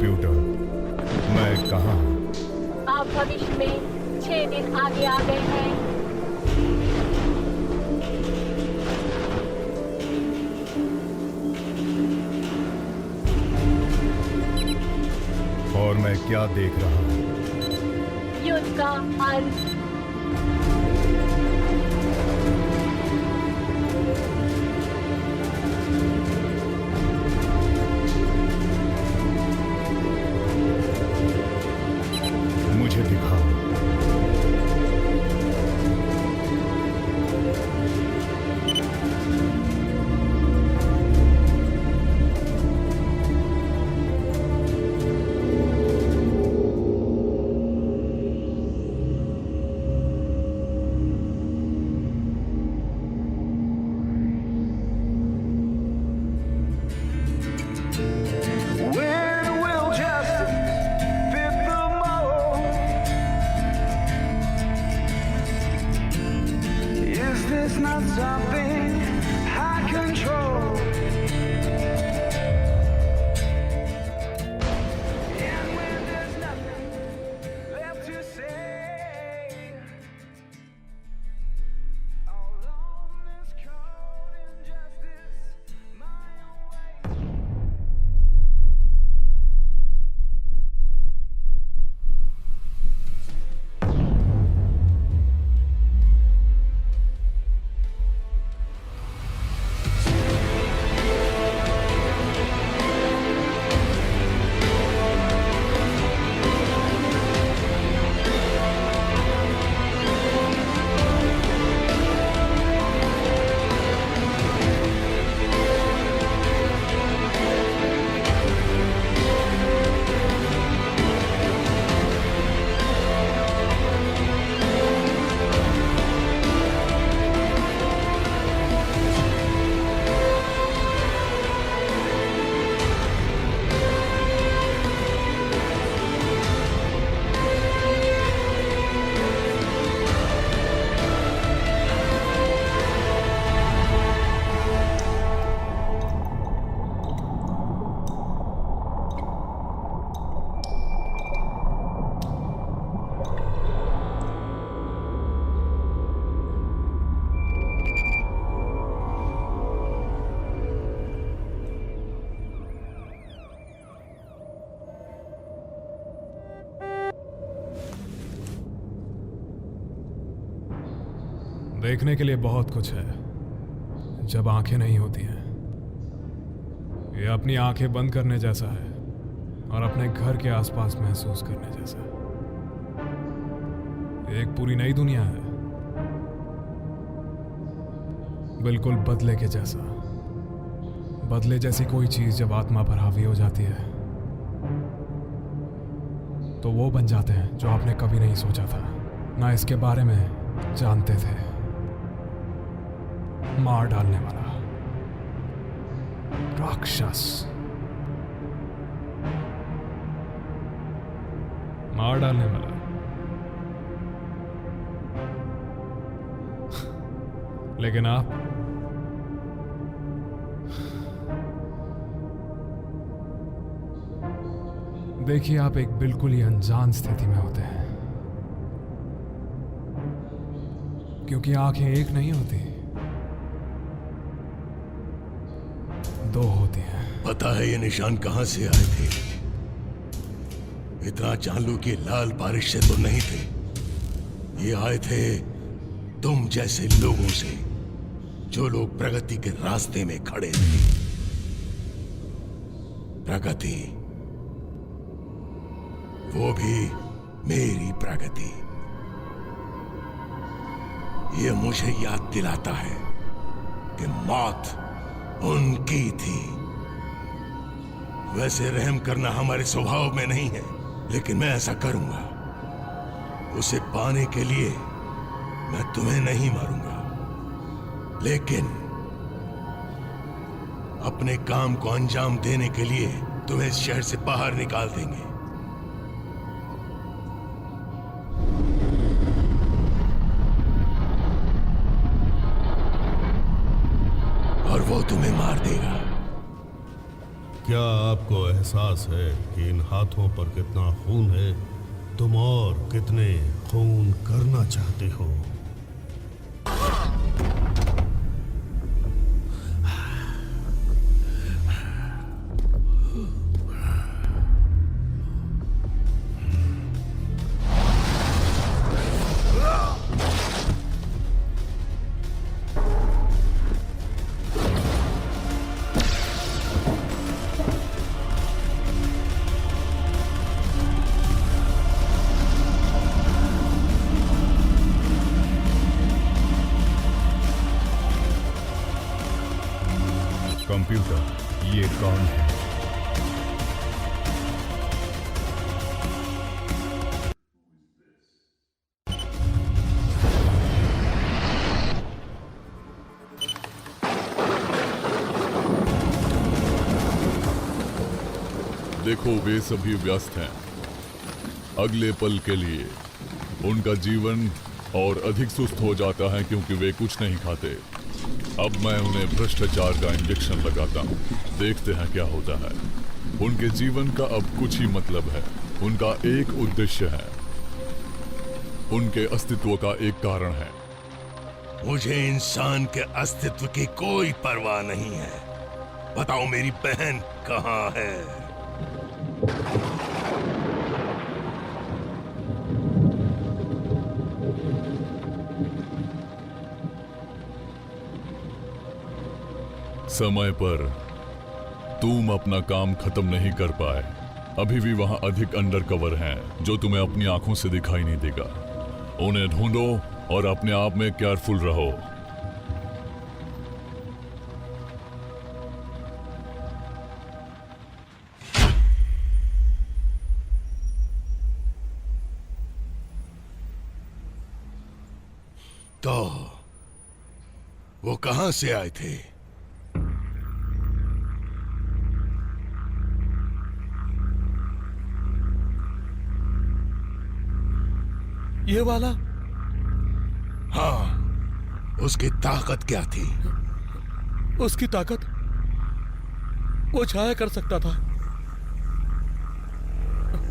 Computer, मैं कहाँ हूँ? आप भविष्य में 6 दिन आगे आ गए हैं। और मैं क्या देख रहा हूँ? युद्ध का अंत। मुझे दिखाओ। When will justice fit the mold? Is this not something I control? And when there's nothing left to say, all on this cold injustice, my own way. देखने के लिए बहुत कुछ है जब आंखें नहीं होती हैं। ये अपनी आंखें बंद करने जैसा है और अपने घर के आसपास महसूस करने जैसा। एक पूरी नई दुनिया है, बिल्कुल बदले के जैसा। बदले जैसी कोई चीज जब आत्मा पर हावी हो जाती है तो वो बन जाते हैं जो आपने कभी नहीं सोचा था, ना इसके बारे में जानते थे। मार डालने वाला राक्षस, मार डालने वाला। लेकिन आप देखिए, आप एक बिल्कुल ही अनजान स्थिति में होते हैं, क्योंकि आंखें एक नहीं होती, दो होती हैं। पता है ये निशान कहां से आए थे? इतना जान लो कि लाल बारिश से तो नहीं थे। ये आए थे तुम जैसे लोगों से, जो लोग प्रगति के रास्ते में खड़े थे। प्रगति, वो भी मेरी प्रगति। ये मुझे याद दिलाता है कि मौत उनकी थी। वैसे रहम करना हमारे स्वभाव में नहीं है, लेकिन मैं ऐसा करूंगा। उसे पाने के लिए मैं तुम्हें नहीं मारूंगा, लेकिन अपने काम को अंजाम देने के लिए तुम्हें इस शहर से बाहर निकाल देंगे। और वो तुम्हें मार देगा। क्या आपको एहसास है कि इन हाथों पर कितना खून है? तुम और कितने खून करना चाहते हो? कंप्यूटर, ये कौन है? देखो, वे सभी व्यस्त हैं। अगले पल के लिए उनका जीवन और अधिक सुस्त हो जाता है क्योंकि वे कुछ नहीं खाते। अब मैं उन्हें भ्रष्टाचार का इंजेक्शन लगाता हूँ। देखते हैं क्या होता है। उनके जीवन का अब कुछ ही मतलब है। उनका एक उद्देश्य है। उनके अस्तित्व का एक कारण है। मुझे इंसान के अस्तित्व की कोई परवाह नहीं है। बताओ मेरी बहन कहाँ है? समय पर तुम अपना काम खत्म नहीं कर पाए। अभी भी वहां अधिक अंडरकवर हैं जो तुम्हें अपनी आंखों से दिखाई नहीं देगा। उन्हें ढूंढो और अपने आप में केयरफुल रहो। तो वो कहां से आए थे? ये वाला? हाँ, उसकी ताकत क्या थी? उसकी ताकत? वो छाया कर सकता था।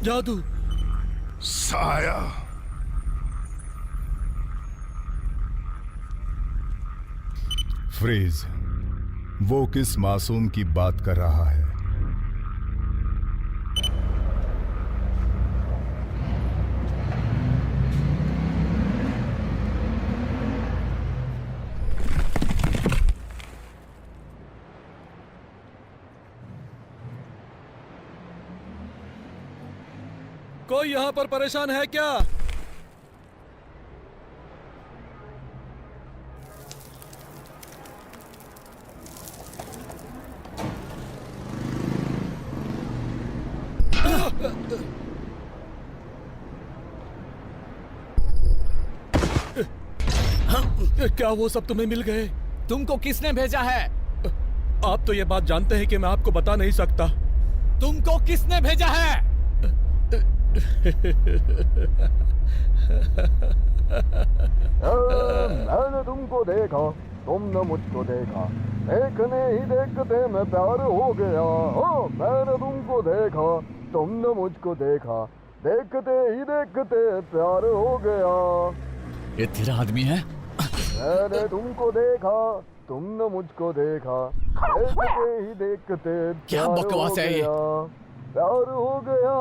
जादू। साया। फ्रीज, वो किस मासूम की बात कर रहा है? कोई यहां पर परेशान है क्या? क्या वो सब तुम्हें मिल गए? तुमको किसने भेजा है? आप तो ये बात जानते हैं कि मैं आपको बता नहीं सकता। तुमको किसने भेजा है? मैंने तुमको देखा, तुमने मुझको देखा। देखने ही देखते मैं प्यार हो गया। मैंने तुमको देखा, तुमने मुझको देखा। देखते ही देखते प्यार हो गया। ये तेरा आदमी है? मैंने तुमको देखा, तुमने मुझको देखा। देखते ही देखते क्या बकवास है ये? प्यार हो गया,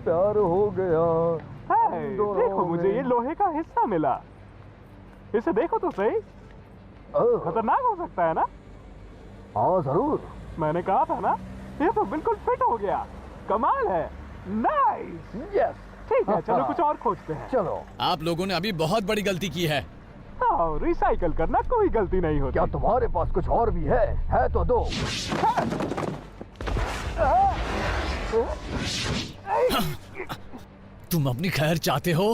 प्यार हो गया। देखो, मुझे ये लोहे का हिस्सा मिला। इसे देखो तो सही। खतरनाक हो सकता है ना? हाँ जरूर। मैंने कहा था ना, ये तो बिल्कुल फिट हो गया। कमाल है। नाइस। यस। ठीक है, चलो कुछ और खोजते हैं। चलो। आप लोगों ने अभी बहुत बड़ी गलती की है। हाँ, रिसाइकल करना कोई गलती नहीं होती। क्या तुम्हारे पास कुछ और भी है? तो दो। तुम अपनी खैर चाहते हो?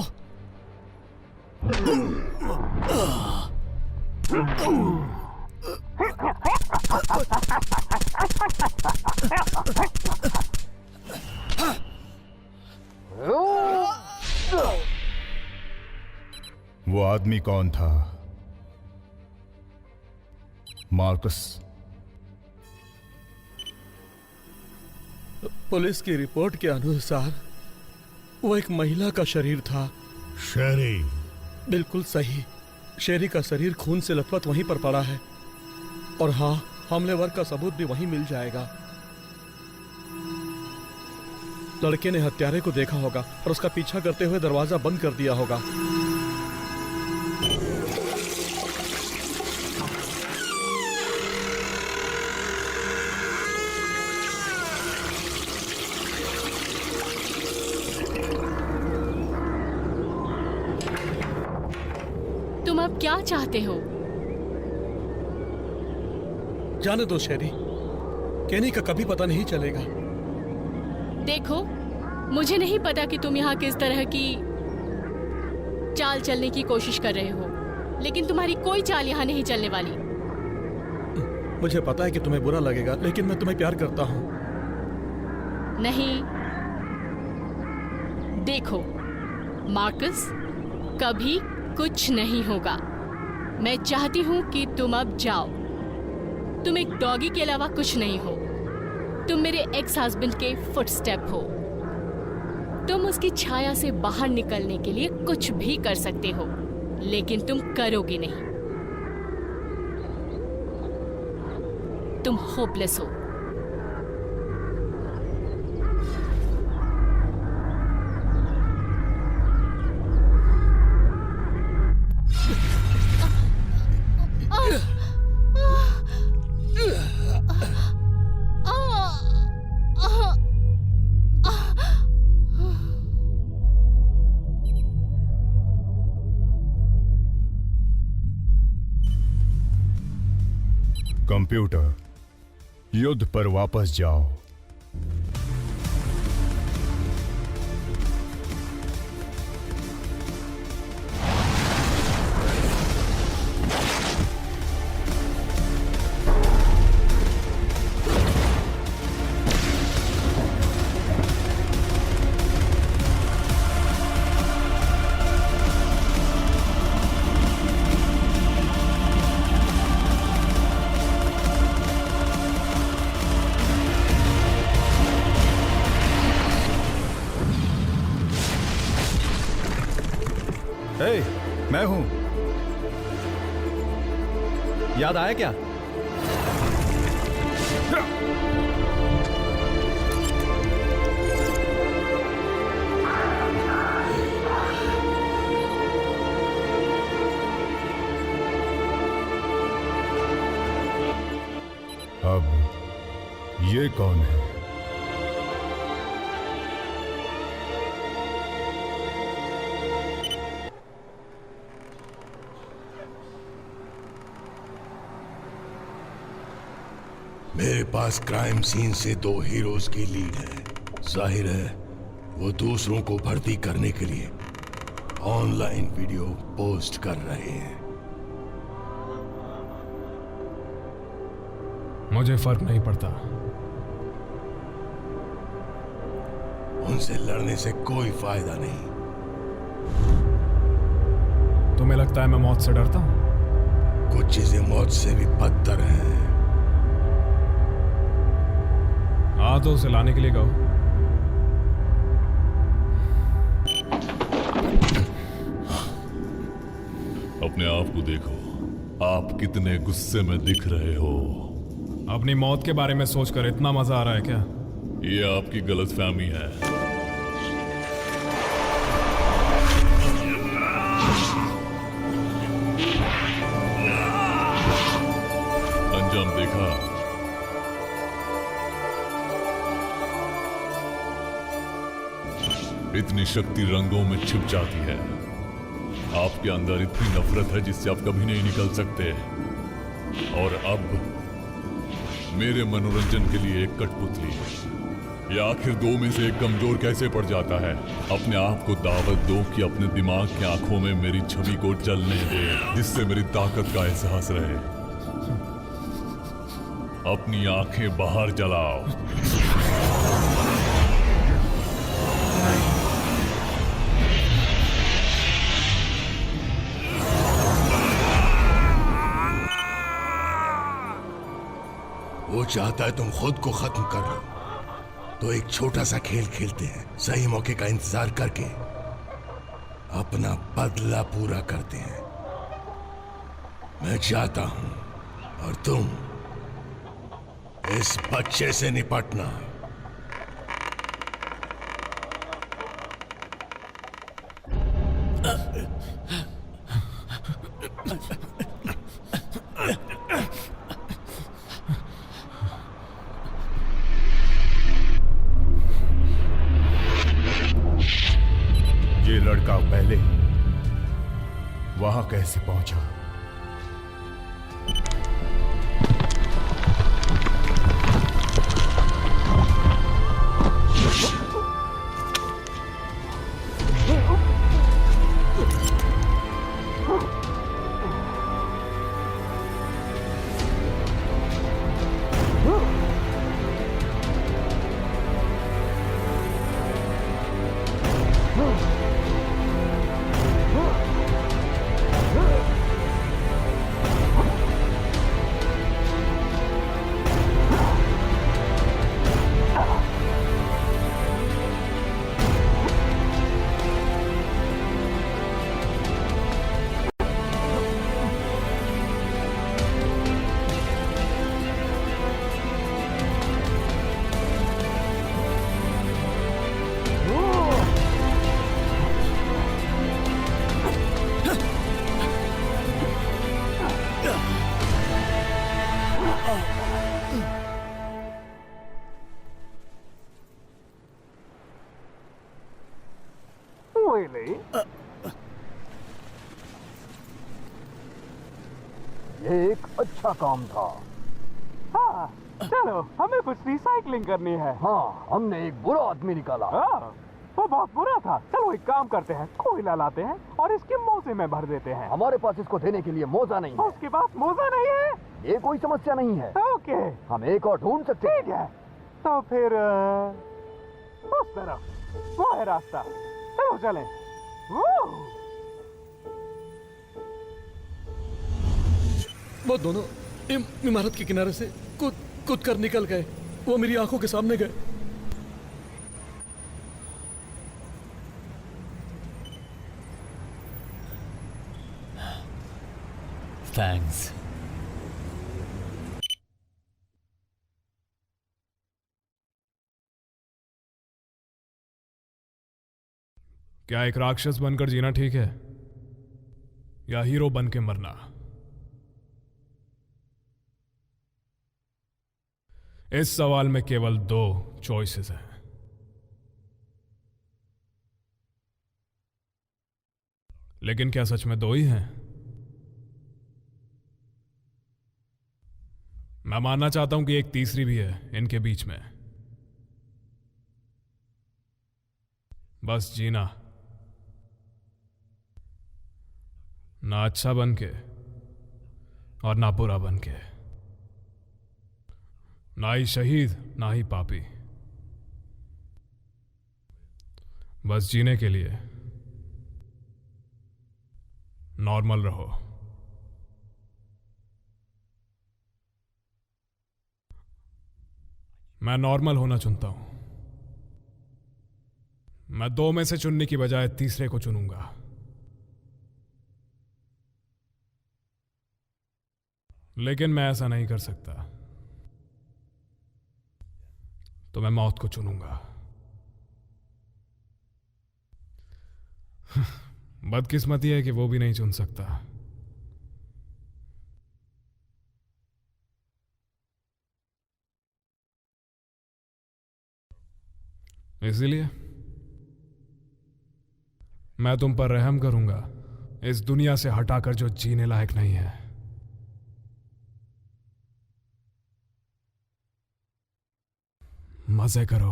वो आदमी कौन था? मार्कस। पुलिस की रिपोर्ट के अनुसार वो एक महिला का शरीर था। शेरी, बिल्कुल सही। शेरी का शरीर खून से लथपथ वहीं पर पड़ा है। और हाँ, हमलेवर का सबूत भी वहीं मिल जाएगा। लड़के ने हत्यारे को देखा होगा और उसका पीछा करते हुए दरवाजा बंद कर दिया होगा। तुम अब क्या चाहते हो? जाने दो शेरी, केनी का कभी पता नहीं चलेगा। देखो, मुझे नहीं पता कि तुम यहाँ किस तरह की चाल चलने की कोशिश कर रहे हो, लेकिन तुम्हारी कोई चाल यहाँ नहीं चलने वाली। मुझे पता है कि तुम्हें बुरा लगेगा, लेकिन मैं तुम्हें प्यार करता हूँ। नहीं, देखो मार्कस, कभी कुछ नहीं होगा। मैं चाहती हूँ कि तुम अब जाओ। तुम एक डॉगी के अलावा कुछ नहीं हो। तुम मेरे एक्स हस्बैंड के फुटस्टेप हो। तुम उसकी छाया से बाहर निकलने के लिए कुछ भी कर सकते हो, लेकिन तुम करोगे नहीं। तुम होपलेस हो। कंप्यूटर, युद्ध पर वापस जाओ। मैं हूं। याद आया क्या? अब ये कौन है? मेरे पास क्राइम सीन से 2 हीरोज की लीड है। जाहिर है वो दूसरों को भर्ती करने के लिए ऑनलाइन वीडियो पोस्ट कर रहे हैं। मुझे फर्क नहीं पड़ता। उनसे लड़ने से कोई फायदा नहीं। तुम्हें लगता है मैं मौत से डरता हूं? कुछ चीजें मौत से भी बदतर हैं। हाँ, तो उसे लाने के लिए कहो। अपने आप को देखो, आप कितने गुस्से में दिख रहे हो। अपनी मौत के बारे में सोचकर इतना मजा आ रहा है क्या? ये आपकी गलतफहमी है। अंजाम देखा? इतनी शक्ति रंगों में छिप जाती है। आपके अंदर इतनी नफरत है जिससे आप कभी नहीं निकल सकते। और अब मेरे मनोरंजन के लिए एक कठपुतली। या आखिर 2 में से एक कमजोर कैसे पड़ जाता है? अपने आप को दावत दो कि अपने दिमाग की आंखों में मेरी छवि को जलने दे, जिससे मेरी ताकत का एहसास रहे। अपनी आंखें बाहर जलाओ। वो चाहता है तुम खुद को खत्म कर लो, तो एक छोटा सा खेल खेलते हैं, सही मौके का इंतजार करके अपना बदला पूरा करते हैं। मैं चाहता हूं और तुम इस बच्चे से निपटना। ये लड़का पहले वहां कैसे पहुंचा? ये एक अच्छा काम था। हाँ, चलो हमें कुछ रिसाइकलिंग करनी है। हाँ, हमने एक बुरा आदमी निकाला। वो बहुत बुरा था। चलो एक काम करते हैं, कोयला लाते हैं और इसके मोजे में भर देते हैं। हमारे पास इसको देने के लिए मोजा नहीं है। उसके पास मोजा नहीं है? ये कोई समस्या नहीं है। ओके, हम एक और ढूंढ सकते हैं। ठीक है, तो फिर उस तरफ वो है रास्ता। चलो चलें। वो दोनों इमारत के किनारे से कूद कर निकल गए। वो मेरी आंखों के सामने गए। थैंक्स। क्या एक राक्षस बनकर जीना ठीक है या हीरो बन के मरना? इस सवाल में केवल दो चॉइसेस हैं। लेकिन क्या सच में दो ही हैं? मैं मानना चाहता हूं कि एक तीसरी भी है इनके बीच में। बस जीना, ना अच्छा बन के और ना बुरा बन के, ना ही शहीद ना ही पापी। बस जीने के लिए नॉर्मल रहो। मैं नॉर्मल होना चुनता हूं। मैं दो में से चुनने की बजाय तीसरे को चुनूंगा। लेकिन मैं ऐसा नहीं कर सकता, तो मैं मौत को चुनूंगा। बदकिस्मती है कि वो भी नहीं चुन सकता। इसीलिए मैं तुम पर रहम करूंगा, इस दुनिया से हटाकर जो जीने लायक नहीं है। मजे करो।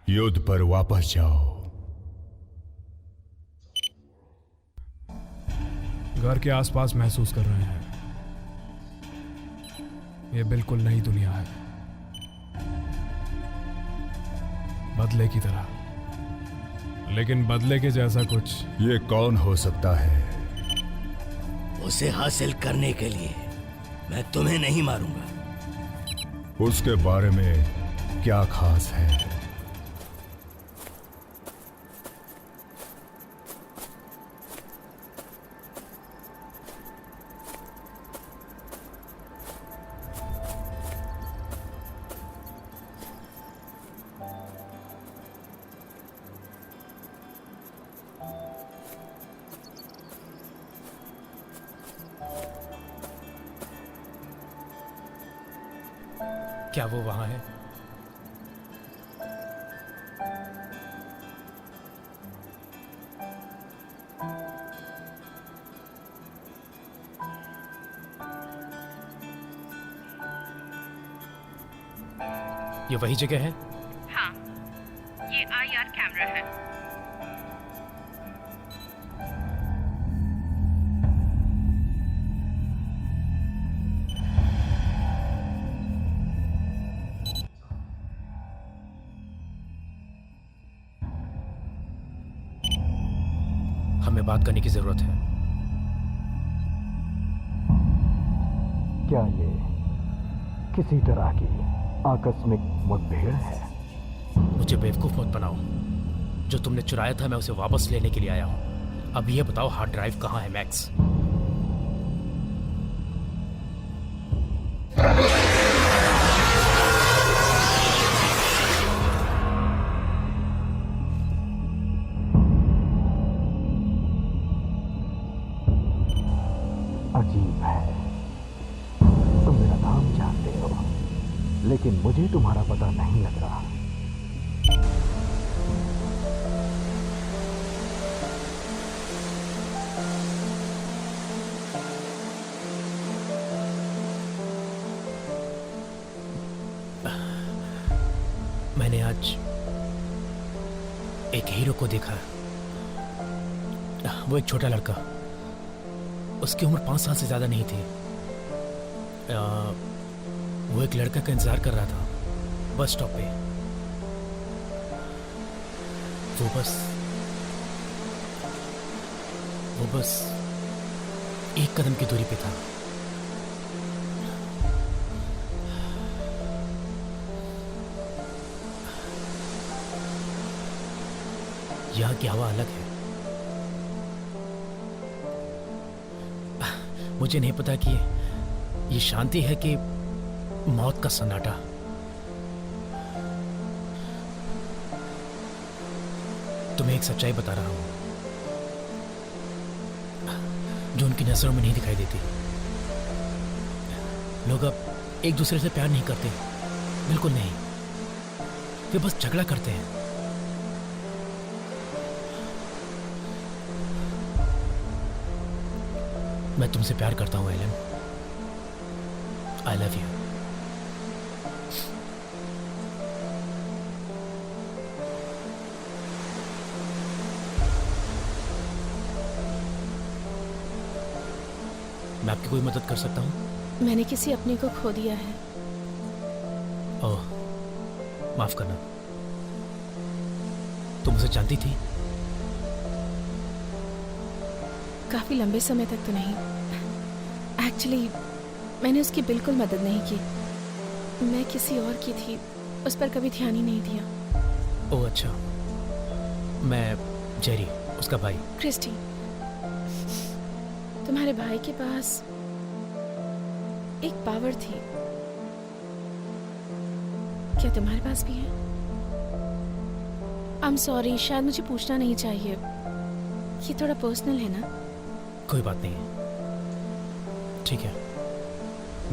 युद्ध पर वापस जाओ। घर के आसपास महसूस कर रहे हैं, ये बिल्कुल नई दुनिया है, बदले की तरह। लेकिन बदले के जैसा कुछ। ये कौन हो सकता है? उसे हासिल करने के लिए मैं तुम्हें नहीं मारूंगा, उसके बारे में क्या खास है? क्या वो वहां है? ये वही जगह है? हाँ, ये IR कैमरा है। हमें बात करने की जरूरत है। क्या ये किसी तरह की आकस्मिक मुठभेड़ है? मुझे बेवकूफ मत बनाओ। जो तुमने चुराया था मैं उसे वापस लेने के लिए आया हूं। अब ये बताओ हार्ड ड्राइव कहाँ है मैक्स? अजीब है, तुम मेरा नाम जानते हो लेकिन मुझे तुम्हारा पता नहीं लग रहा। मैंने आज एक हीरो को देखा। वो एक छोटा लड़का, उसकी उम्र 5 साल से ज्यादा नहीं थी। वो एक लड़का का इंतजार कर रहा था बस स्टॉप पे। वो बस एक कदम की दूरी पे था। यहाँ की हवा अलग है। मुझे नहीं पता कि ये शांति है कि मौत का सन्नाटा। तुम्हें एक सच्चाई बता रहा हूं जो उनकी नजरों में नहीं दिखाई देती। लोग अब एक दूसरे से प्यार नहीं करते, बिल्कुल नहीं। वे बस झगड़ा करते हैं। मैं तुमसे प्यार करता हूं एलन। I love you. मैं आपकी कोई मदद कर सकता हूं? मैंने किसी अपने को खो दिया है। ओह, माफ करना। तुम मुझे जानती थी? काफी लंबे समय तक तो नहीं। एक्चुअली मैंने उसकी बिल्कुल मदद नहीं की। मैं किसी और की थी, उस पर कभी ध्यान ही नहीं दिया। ओह अच्छा। मैं जेरी, उसका भाई। क्रिस्टी, तुम्हारे भाई के पास एक पावर थी, क्या तुम्हारे पास भी है? आई एम सॉरी, शायद मुझे पूछना नहीं चाहिए। ये थोड़ा पर्सनल है ना? कोई बात नहीं है, ठीक है,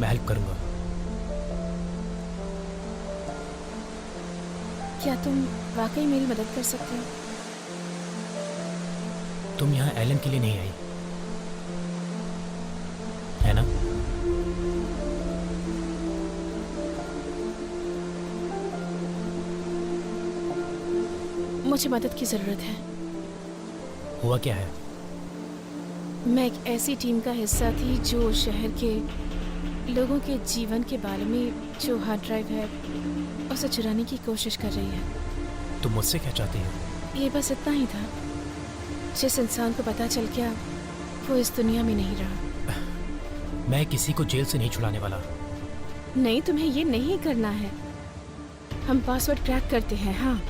मैं हेल्प करूंगा। क्या तुम वाकई मेरी मदद कर सकते हो? तुम यहाँ एलन के लिए नहीं आई, है ना? मुझे मदद की जरूरत है। हुआ क्या है? मैं एक ऐसी टीम का हिस्सा थी जो शहर के लोगों के जीवन के बारे में जो हार्ड ड्राइव है उसे चुराने की कोशिश कर रही है। तुम मुझसे क्या चाहती हो? ये बस इतना ही था। जिस इंसान को पता चल गया वो इस दुनिया में नहीं रहा। मैं किसी को जेल से नहीं छुड़ाने वाला। नहीं, तुम्हें ये नहीं करना है। हम पासवर्ड क्रैक करते हैं। हाँ,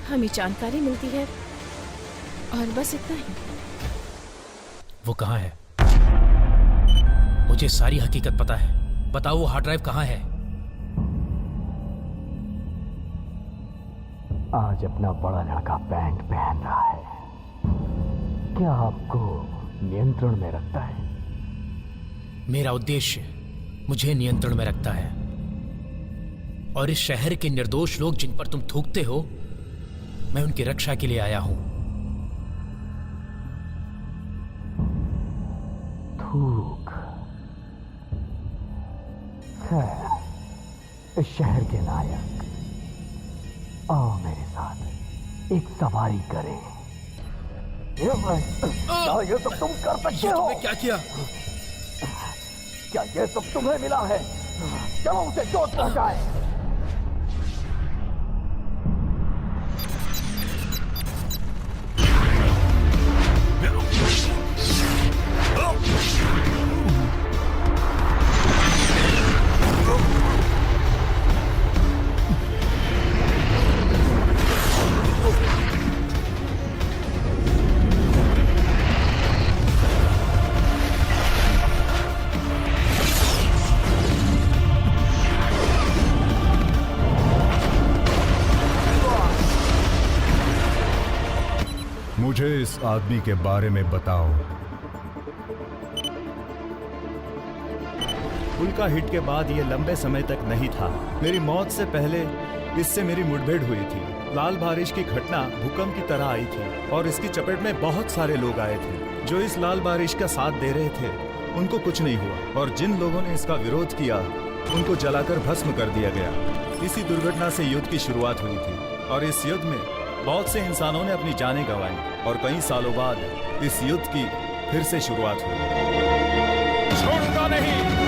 हमें जानकारी मिलती है और बस इतना ही। वो कहाँ है? मुझे सारी हकीकत पता है। बताओ वो हार्ड ड्राइव कहाँ है? आज अपना बड़ा लड़का पैंट पहन रहा है। क्या आपको नियंत्रण में रखता है? मेरा उद्देश्य मुझे नियंत्रण में रखता है, और इस शहर के निर्दोष लोग जिन पर तुम थूकते हो, मैं उनकी रक्षा के लिए आया हूं। थूक? खैर, इस शहर के नायक, आओ मेरे साथ एक सवारी करें। क्या ये सब तुम कर सकते हो? क्या किया? क्या ये सब तुम्हें मिला है? चलो उसे चोट पहुंचाए। मुझे इस आदमी के बारे में बताओ। पुल का हिट के बाद ये लंबे समय तक नहीं था। मेरी मौत से पहले इससे मेरी मुठभेड़ हुई थी। लाल बारिश की घटना भूकंप की तरह आई थी और इसकी चपेट में बहुत सारे लोग आए थे। जो इस लाल बारिश का साथ दे रहे थे उनको कुछ नहीं हुआ, और जिन लोगों ने इसका विरोध किया उनको जलाकर भस्म कर दिया गया। इसी दुर्घटना से युद्ध की शुरुआत हुई थी, और इस युद्ध में बहुत से इंसानों ने अपनी जानें गंवाई, और कई सालों बाद इस युद्ध की फिर से शुरुआत हुई। छोड़ूंगा नहीं।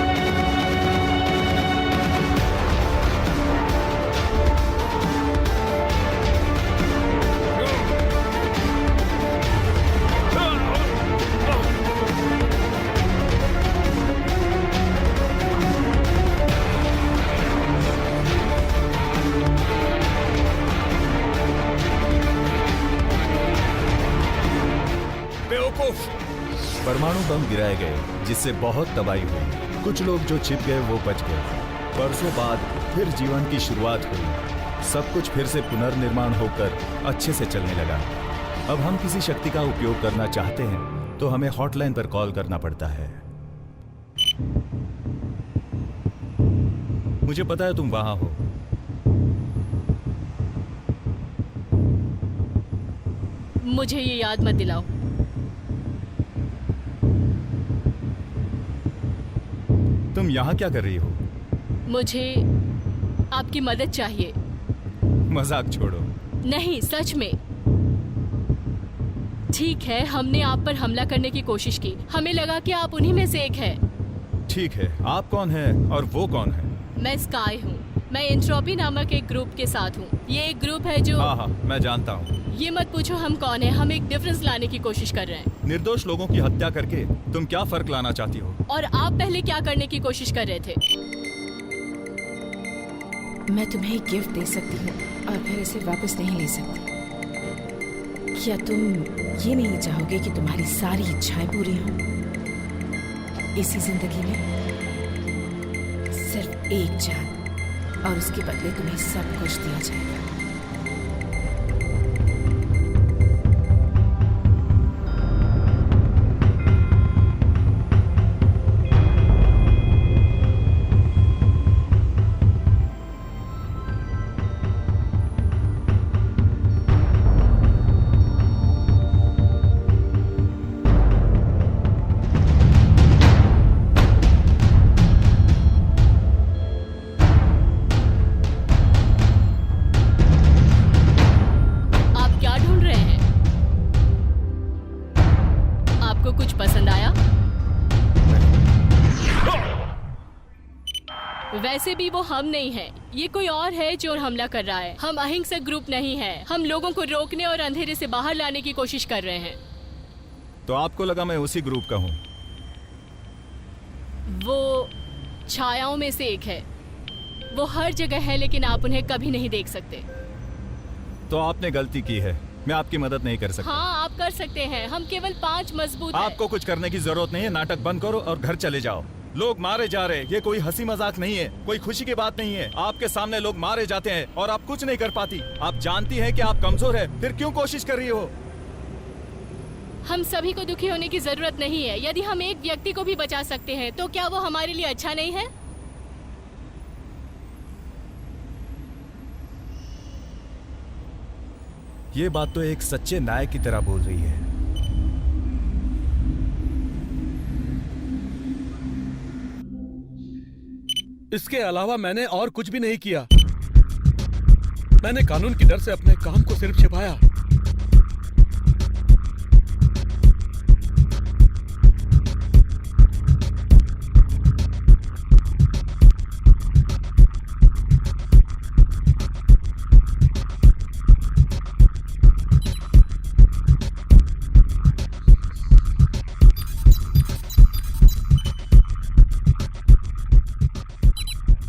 परमाणु बम गिराए गए, जिससे बहुत तबाही हुई। कुछ लोग जो छिप गए वो बच गए। बरसों बाद फिर जीवन की शुरुआत हुई। सब कुछ फिर से पुनर्निर्माण होकर अच्छे से चलने लगा। अब हम किसी शक्ति का उपयोग करना चाहते हैं तो हमें हॉटलाइन पर कॉल करना पड़ता है। मुझे पता है तुम वहां हो। मुझे ये याद मत दिलाओ। तुम यहाँ क्या कर रही हो? मुझे आपकी मदद चाहिए। मजाक छोड़ो। नहीं, सच में। ठीक है, हमने आप पर हमला करने की कोशिश की। हमें लगा कि आप उन्हीं में से एक है। ठीक है, आप कौन है और वो कौन है? मैं स्काई हूँ। मैं एंट्रोपी नामक एक ग्रुप के साथ हूँ। ये एक ग्रुप है जो... हाँ, मैं जानता हूँ। ये मत पूछो हम कौन है। हम एक डिफरेंस लाने की कोशिश कर रहे हैं। निर्दोष लोगों की हत्या करके तुम क्या फर्क लाना चाहती हो? और आप पहले क्या करने की कोशिश कर रहे थे? मैं तुम्हें एक गिफ्ट दे सकती हूँ और फिर इसे वापस नहीं ले सकती। क्या तुम ये नहीं चाहोगे कि तुम्हारी सारी इच्छाएं पूरी हों इसी जिंदगी में? सिर्फ एक जान, और उसके बदले तुम्हें सब कुछ दिया जाएगा। वैसे भी वो हम नहीं है, ये कोई और है जो हमला कर रहा है। हम अहिंसक ग्रुप नहीं है। हम लोगों को रोकने और अंधेरे से बाहर लाने की कोशिश कर रहे हैं। तो आपको लगा मैं उसी ग्रुप का हूँ? वो छायाओं में से एक है। वो हर जगह है लेकिन आप उन्हें कभी नहीं देख सकते। तो आपने गलती की है, मैं आपकी मदद नहीं कर सकता। हाँ, आप कर सकते हैं। हम केवल 5 मजबूत हैं। आपको कुछ करने की जरूरत नहीं है, नाटक बंद करो और घर चले जाओ। लोग मारे जा रहे, ये कोई हंसी मजाक नहीं है, कोई खुशी की बात नहीं है। आपके सामने लोग मारे जाते हैं और आप कुछ नहीं कर पाती। आप जानती हैं कि आप कमजोर है, फिर क्यों कोशिश कर रही हो? हम सभी को दुखी होने की जरूरत नहीं है। यदि हम एक व्यक्ति को भी बचा सकते हैं तो क्या वो हमारे लिए अच्छा नहीं है? ये बात तो एक सच्चे नायक की तरह बोल रही है। इसके अलावा मैंने और कुछ भी नहीं किया। मैंने कानून की डर से अपने काम को सिर्फ छिपाया।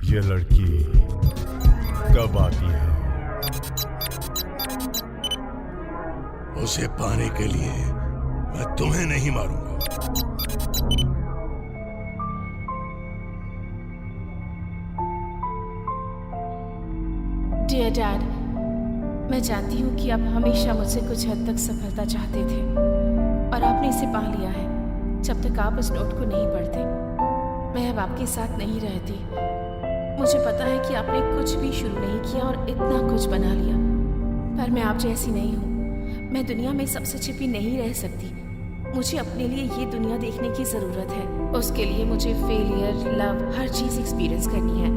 ये लड़की कब आती है? उसे पाने के लिए मैं तुम्हें नहीं मारूंगा। डियर डैड, मैं जानती हूँ कि आप हमेशा मुझसे कुछ हद तक सफलता चाहते थे और आपने इसे पा लिया है। जब तक आप उस नोट को नहीं पढ़ते, मैं अब आपके साथ नहीं रहती। मुझे पता है कि आपने कुछ भी शुरू नहीं किया और इतना कुछ बना लिया, पर मैं आप जैसी नहीं हूँ। मैं दुनिया में सबसे छिपी नहीं रह सकती। मुझे अपने लिए ये दुनिया देखने की ज़रूरत है। उसके लिए मुझे फेलियर, लव, हर चीज़ एक्सपीरियंस करनी है।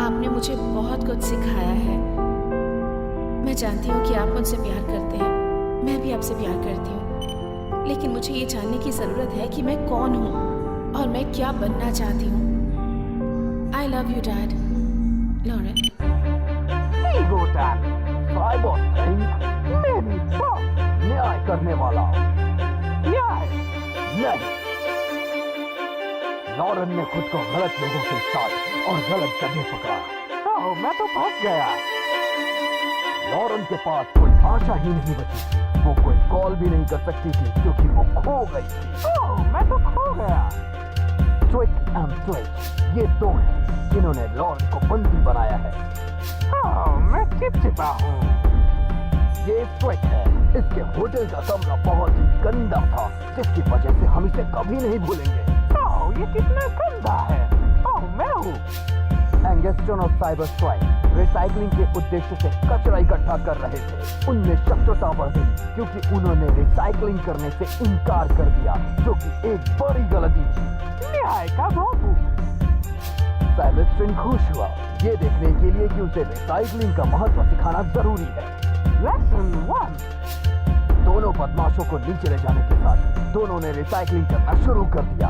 आपने मुझे बहुत कुछ सिखाया है। मैं जानती हूँ कि आप मुझसे प्यार करते हैं, मैं भी आपसे प्यार करती हूँ, लेकिन मुझे ये जानने की ज़रूरत है कि मैं कौन हूँ और मैं क्या बनना चाहती हूँ। I love you, Dad. Lauren. Ego tag, cyber think, मेरी बात, न्याय करने वाला। न्याय नहीं। लॉरेन ने खुद को गलत लोगों के साथ और गलत जगह पकड़ा। ओह, मैं तो फंस गया। लॉरेन के पास कोई आशा ही नहीं बची। वो कोई कॉल भी नहीं कर सकती थी क्योंकि वो खो गई थी। ओह, मैं तो खो गया। स्ट्विक एंड स्ट्विच, ये दो हैं जिन्होंने लॉरेन को बंदी बनाया है। ओह, मैं चिपचिपा हूँ। ये स्ट्विक है। इसके होटल का कमरा बहुत ही गंदा था, जिसकी वजह से हम इसे कभी नहीं भूलेंगे। ओह, ये कितना गंदा है। ओह, मैं हूँ एंगस्टन और साइबर स्ट्राइक रिसाइकलिंग के उद्देश्य से कचरा इकट्ठा कर रहे थे। उनमें शत्रुता बढ़ गई क्योंकि उन्होंने रिसाइकलिंग करने से इनकार कर दिया, जो कि एक बड़ी गलती थी। न्याय का बाबू। साइबर स्ट्राइक खुश हुआ ये देखने के लिए कि उसे रिसाइकलिंग का महत्व सिखाना जरूरी है। लेसन 1। दोनों बदमाशों को नीचे ले जाने के साथ दोनों ने रिसाइकलिंग करना शुरू कर दिया।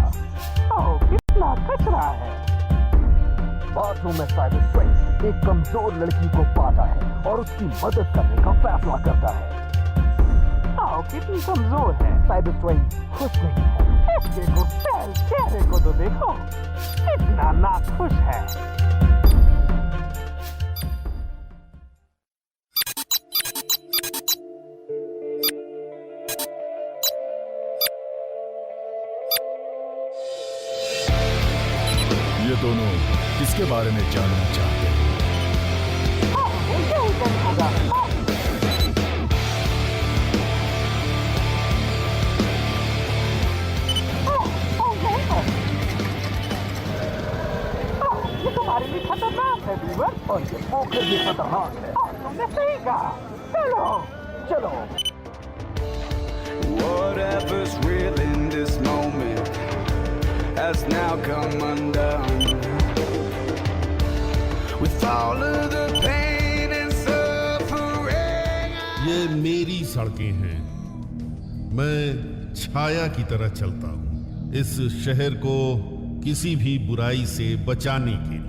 ओह, कितना कचरा है। बाथरूम में साइबर स्ट्राइक एक कमजोर लड़की को पाता है और उसकी मदद करने का फैसला करता है। आओ, कितनी कमजोर है। साइबर स्ट्राइक खुश नहीं है। देखो, चेहरे को तो देखो, कितना नाखुश है। ये दोनों किसके बारे में जानना चाहते हैं? ये तुम्हारे लिए खतरनाक है बीवर, और ये पोखर भी खतरनाक है। तुमने सही कहा। चलो चलो। Whatever's real in this moment has now come undone. With all of the pain and suffering. ये मेरी सड़कें हैं। मैं छाया की तरह चलता हूँ इस शहर को किसी भी बुराई से बचाने के लिए।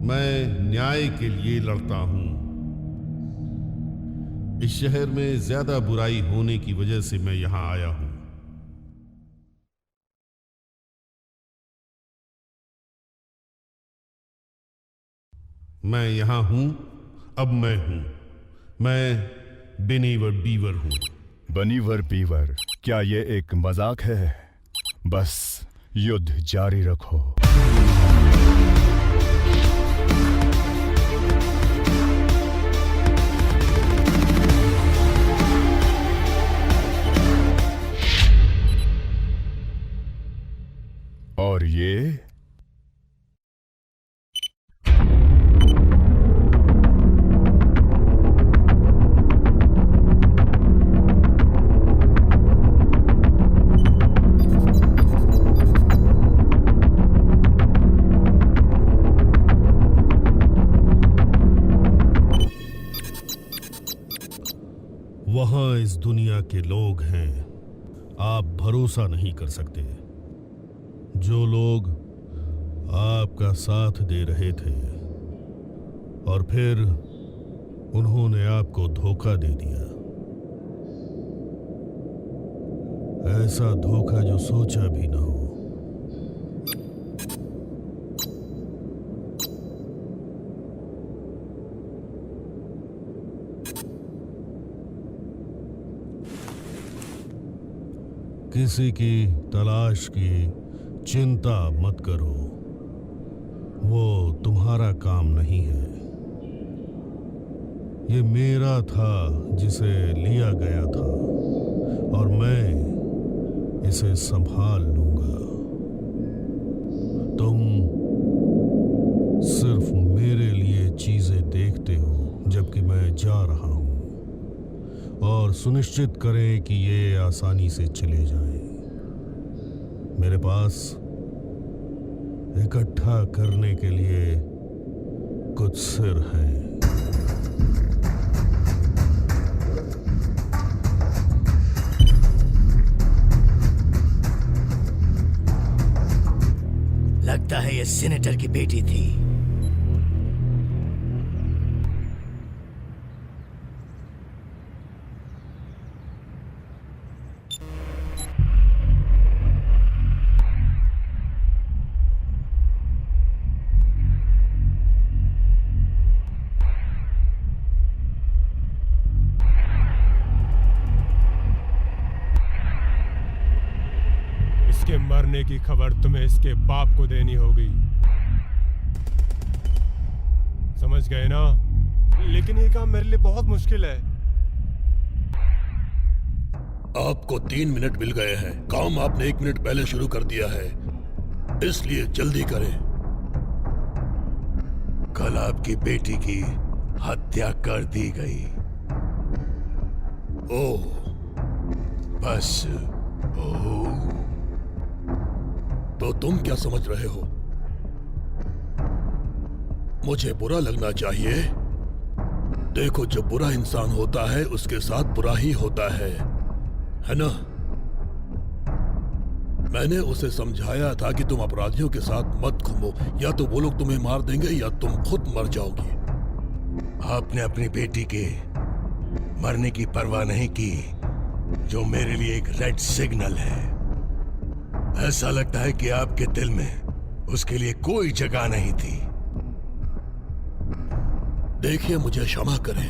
मैं न्याय के लिए लड़ता हूं। इस शहर में ज्यादा बुराई होने की वजह से मैं यहां आया हूं। मैं यहां हूं, अब मैं हूं। मैं बिनीवर बीवर हूं। बनीवर बीवर, क्या ये एक मजाक है? बस युद्ध जारी रखो। और ये वहां इस दुनिया के लोग हैं, आप भरोसा नहीं कर सकते। जो लोग आपका साथ दे रहे थे और फिर उन्होंने आपको धोखा दे दिया। ऐसा धोखा जो सोचा भी ना हो। किसी की तलाश की चिंता मत करो, वो तुम्हारा काम नहीं है। ये मेरा था जिसे लिया गया था और मैं इसे संभाल लूंगा। तुम सिर्फ मेरे लिए चीजें देखते हो जबकि मैं जा रहा हूं, और सुनिश्चित करें कि ये आसानी से चले जाएं। मेरे पास इकट्ठा करने के लिए कुछ सिर हैं। लगता है ये सीनेटर की बेटी थी। इसके मरने की खबर तुम्हें इसके बाप को देनी होगी, समझ गए ना? लेकिन ये काम मेरे लिए बहुत मुश्किल है। आपको 3 मिनट मिल गए हैं। काम आपने 1 मिनट पहले शुरू कर दिया है, इसलिए जल्दी करें। कल आपकी बेटी की हत्या कर दी गई। ओह, बस ओह। तो तुम क्या समझ रहे हो? मुझे बुरा लगना चाहिए? देखो, जो बुरा इंसान होता है उसके साथ बुरा ही होता है ना? मैंने उसे समझाया था कि तुम अपराधियों के साथ मत घूमो, या तो वो लोग तुम्हें मार देंगे या तुम खुद मर जाओगी। आपने अपनी बेटी के मरने की परवाह नहीं की, जो मेरे लिए एक रेड सिग्नल है। ऐसा लगता है कि आपके दिल में उसके लिए कोई जगह नहीं थी। देखिए, मुझे क्षमा करें,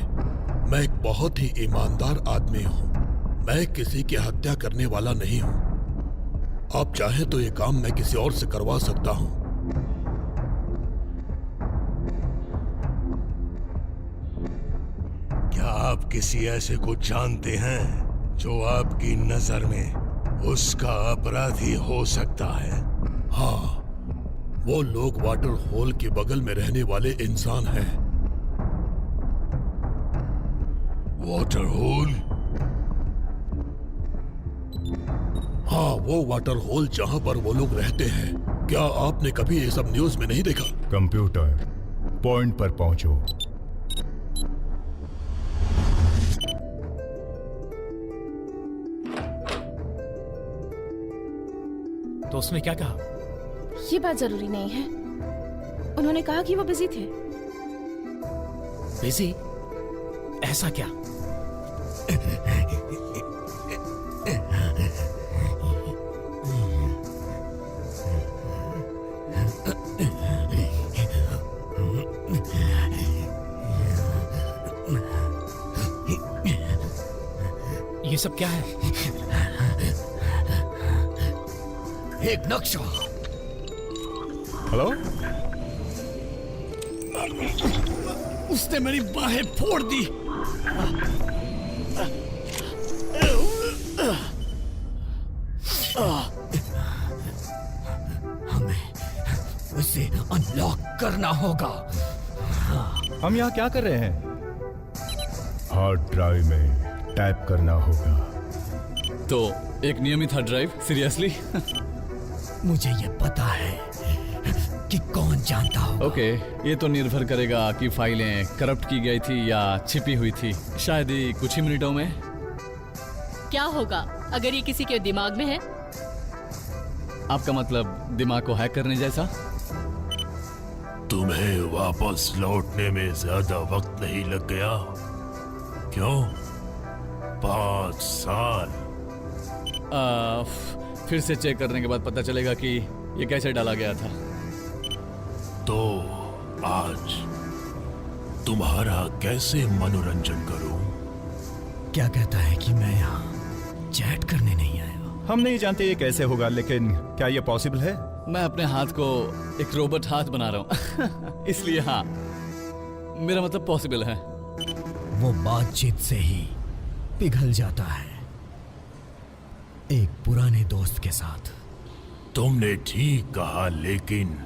मैं एक बहुत ही ईमानदार आदमी हूं। मैं किसी की हत्या करने वाला नहीं हूं। आप चाहें तो ये काम मैं किसी और से करवा सकता हूं। क्या आप किसी ऐसे को जानते हैं जो आपकी नजर में उसका अपराधी हो सकता है? हाँ, वो लोग वाटर होल के बगल में रहने वाले इंसान हैं। Water hole? हाँ, वो वाटर होल जहां पर वो लोग रहते हैं। क्या आपने कभी ये सब न्यूज में नहीं देखा? कंप्यूटर, पॉइंट पर पहुंचो। तो उसने क्या कहा? ये बात जरूरी नहीं है। उन्होंने कहा कि वो बिजी थे। बिजी? ऐसा क्या? ये सब क्या है? एक नक्शा। हेलो? उसने मेरी बाहें फोड़ दी। हमें उसे अनलॉक करना होगा। हम यहाँ क्या कर रहे हैं? हार्ड ड्राइव में टैप करना होगा। तो एक नियमित हार्ड ड्राइव? सीरियसली? मुझे ये पता है कि कौन जानता होगा। ओके, ये तो निर्भर करेगा कि फाइलें करप्ट की गई थी या छिपी हुई थी। शायद ही कुछ ही मिनटों में। क्या होगा अगर ये किसी के दिमाग में है? आपका मतलब दिमाग को हैक करने जैसा? तुम्हें वापस लौटने में ज्यादा वक्त नहीं लग गया? क्यों? 5 साल। फिर से चेक करने के बाद पता चलेगा कि ये कैसे डाला गया था। तो आज तुम्हारा कैसे मनोरंजन करूं? क्या कहता है कि मैं यहाँ चैट करने नहीं आया? हम नहीं जानते ये कैसे होगा, लेकिन क्या ये पॉसिबल है? मैं अपने हाथ को एक रोबोट हाथ बना रहा हूँ इसलिए हाँ, मेरा मतलब पॉसिबल है। वो बातचीत से ही पिघल जाता है, एक पुराने दोस्त के साथ। तुमने ठीक कहा, लेकिन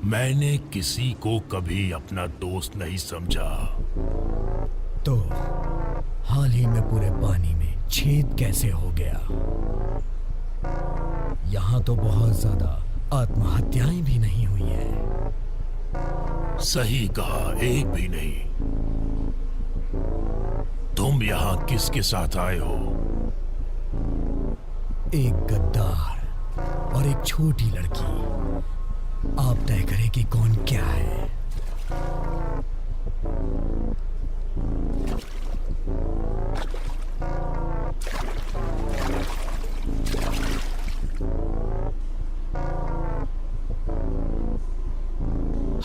मैंने किसी को कभी अपना दोस्त नहीं समझा। तो हाल ही में पूरे पानी में छेद कैसे हो गया? यहाँ तो बहुत ज्यादा आत्महत्याएं भी नहीं हुई है। सही कहा, एक भी नहीं। तुम यहाँ किसके साथ आए हो? एक गद्दार और एक छोटी लड़की। आप तय करें कि कौन क्या है।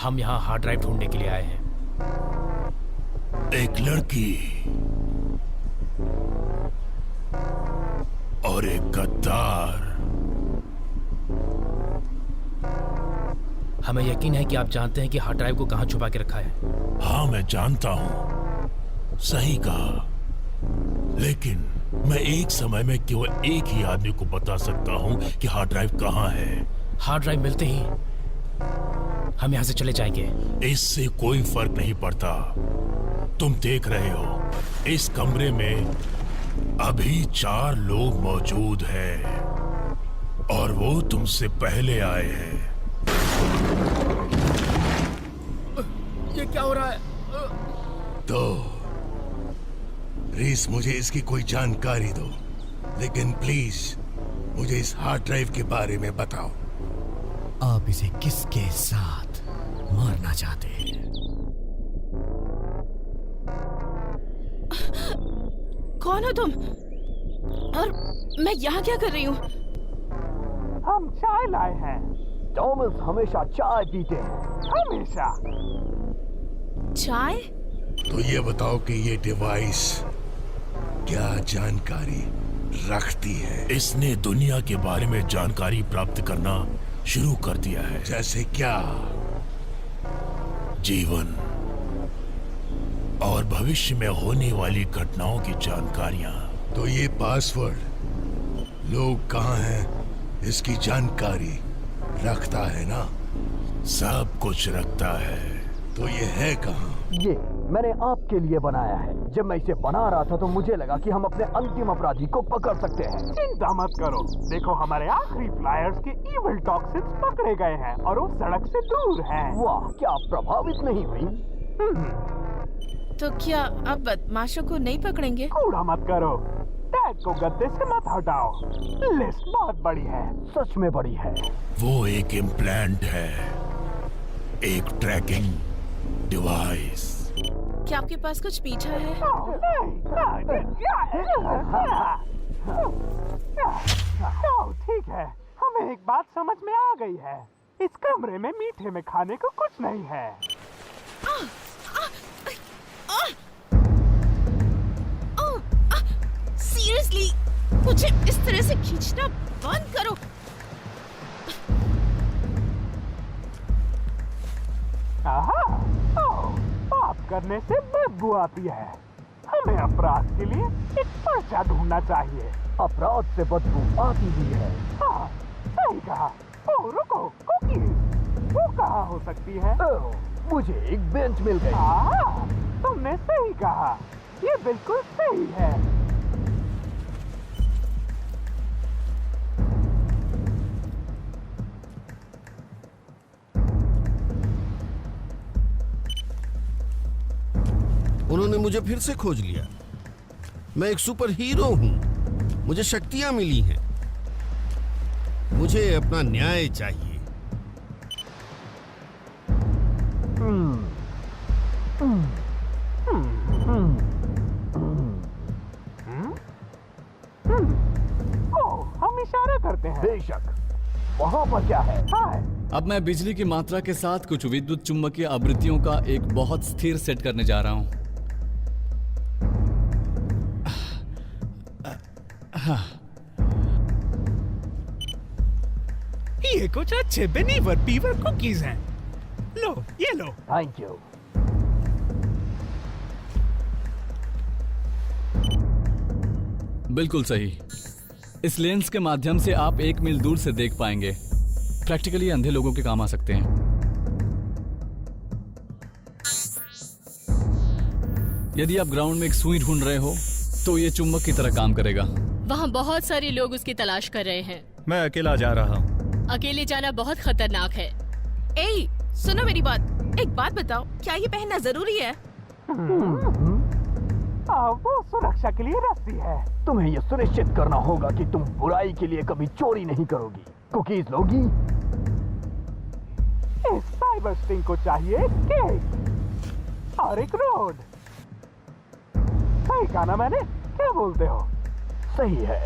हम यहाँ हार्ड ड्राइव ढूंढने के लिए आए हैं। एक लड़की और एक गद्दार। हमें यकीन है कि आप जानते हैं कि हार्ड ड्राइव को कहाँ छुपा के रखा है। हाँ, मैं जानता हूँ। सही कहा, लेकिन मैं एक समय में केवल एक ही आदमी को बता सकता हूँ कि हार्ड ड्राइव कहाँ है। हार्ड ड्राइव मिलते ही हम यहाँ से चले जाएंगे। इससे कोई फर्क नहीं पड़ता। तुम देख रहे हो, इस कमरे में अभी 4 लोग मौजूद हैं और वो तुमसे पहले आए हैं। ये क्या हो रहा है? तो रीस, मुझे इसकी कोई जानकारी दो, लेकिन प्लीज मुझे इस हार्ड ड्राइव के बारे में बताओ। आप इसे किसके साथ मारना चाहते हैं? कौन हो तुम? और मैं यहाँ क्या कर रही हूँ? हम चाय लाए हैं। टॉमस हमेशा चाय पीते हैं। हमेशा। चाय? तो ये बताओ कि ये डिवाइस क्या जानकारी रखती है? इसने दुनिया के बारे में जानकारी प्राप्त करना शुरू कर दिया है। जैसे क्या? जीवन और भविष्य में होने वाली घटनाओं की जानकारियां। तो ये पासवर्ड लोग कहाँ हैं, इसकी जानकारी रखता है ना? सब कुछ रखता है। तो ये है कहाँ? ये मैंने आपके लिए बनाया है। जब मैं इसे बना रहा था तो मुझे लगा कि हम अपने अंतिम अपराधी को पकड़ सकते हैं। चिंता मत करो, देखो हमारे आखिरी फ्लायर्स के इविल टॉक्सिन्स पकड़े गए हैं और वो सड़क से दूर हैं। वाह, क्या आप प्रभावित नहीं हुई? तो क्या आप बदमाशों को नहीं पकड़ेंगे? कूड़ा मत करो, टैग को गद्दे से मत हटाओ। लिस्ट बहुत बड़ी है। सच में बड़ी है। वो एक इम्प्लांट है, एक ट्रैकिंग डिवाइस। क्या आपके पास कुछ पीछा है? ठीक है, हमें एक बात समझ में आ गई है। इस कमरे में मीठे में खाने को कुछ नहीं है। सीरियसली मुझे इस तरह से खींचना बंद करो। पाप करने से बदबू आती है। हमें अपराध के लिए एक पर्चा ढूंढना चाहिए। अपराध से बदबू आती भी है। हाँ, सही कहा। ओह रुको, कुकीज वो कहाँ हो सकती है? मुझे एक बेंच मिल गई। हाँ, तुमने सही कहा, ये बिल्कुल सही है। उन्होंने मुझे फिर से खोज लिया। मैं एक सुपर हीरो हूं, मुझे शक्तियां मिली हैं। मुझे अपना न्याय चाहिए। हम इशारा करते हैं। बेशक। वहाँ पर क्या है? अब मैं बिजली की मात्रा के साथ कुछ विद्युत चुंबकीय आवृत्तियों का एक बहुत स्थिर सेट करने जा रहा हूं। ये कुछ अच्छे बेनीवर पीवर कुकीज हैं। लो, ये लो। Thank you. बिल्कुल सही। इस लेंस के माध्यम से आप 1 मील दूर से देख पाएंगे। प्रैक्टिकली अंधे लोगों के काम आ सकते हैं। यदि आप ग्राउंड में एक सुई ढूंढ रहे हो तो ये चुंबक की तरह काम करेगा। वहाँ बहुत सारे लोग उसकी तलाश कर रहे हैं। मैं अकेला जा रहा हूँ। अकेले जाना बहुत खतरनाक है। ए, सुनो मेरी बात। एक बात बताओ, क्या ये पहनना जरूरी है? वो सुरक्षा के लिए रस्सी है। तुम्हें यह सुनिश्चित करना होगा कि तुम बुराई के लिए कभी चोरी नहीं करोगी। कुकीज लोगी? इस साइबर स्टिंग को चाहिए केक और एक रोड। सही कहा ना मैंने? क्या बोलते हो? सही है,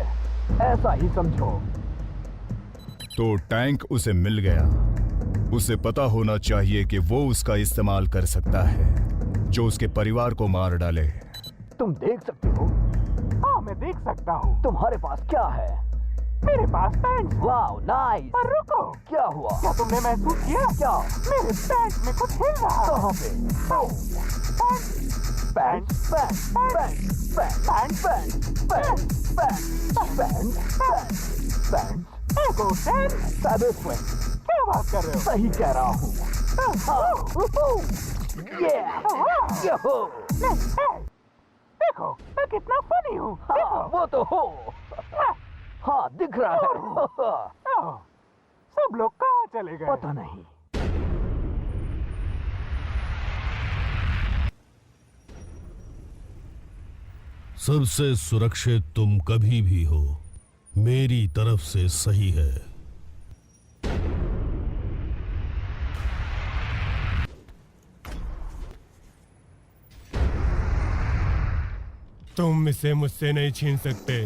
ऐसा ही समझो। तो टैंक उसे मिल गया। उसे पता होना चाहिए कि वो उसका इस्तेमाल कर सकता है, जो उसके परिवार को मार डाले। तुम देख सकते हो? हाँ, मैं देख सकता हूँ। तुम्हारे पास क्या है? मेरे पास पैंट। Wow, nice. पर रुको, क्या हुआ? क्या तुमने महसूस किया? क्या? मेरे पैंट में कुछ हिल रहा है। कहाँ पे? Pant, pant, pant, pant, pant, pant, pant, pant, pant. क्या बात कर रहे हो? सही कह रहा हूँ। देखो, मैं कितना फनी हूँ। वो तो हो। हाँ, दिख रहा है। सब लोग कहाँ चले गए? पता नहीं। सबसे सुरक्षित तुम कभी भी हो, मेरी तरफ से सही है। तुम इसे मुझसे नहीं छीन सकते।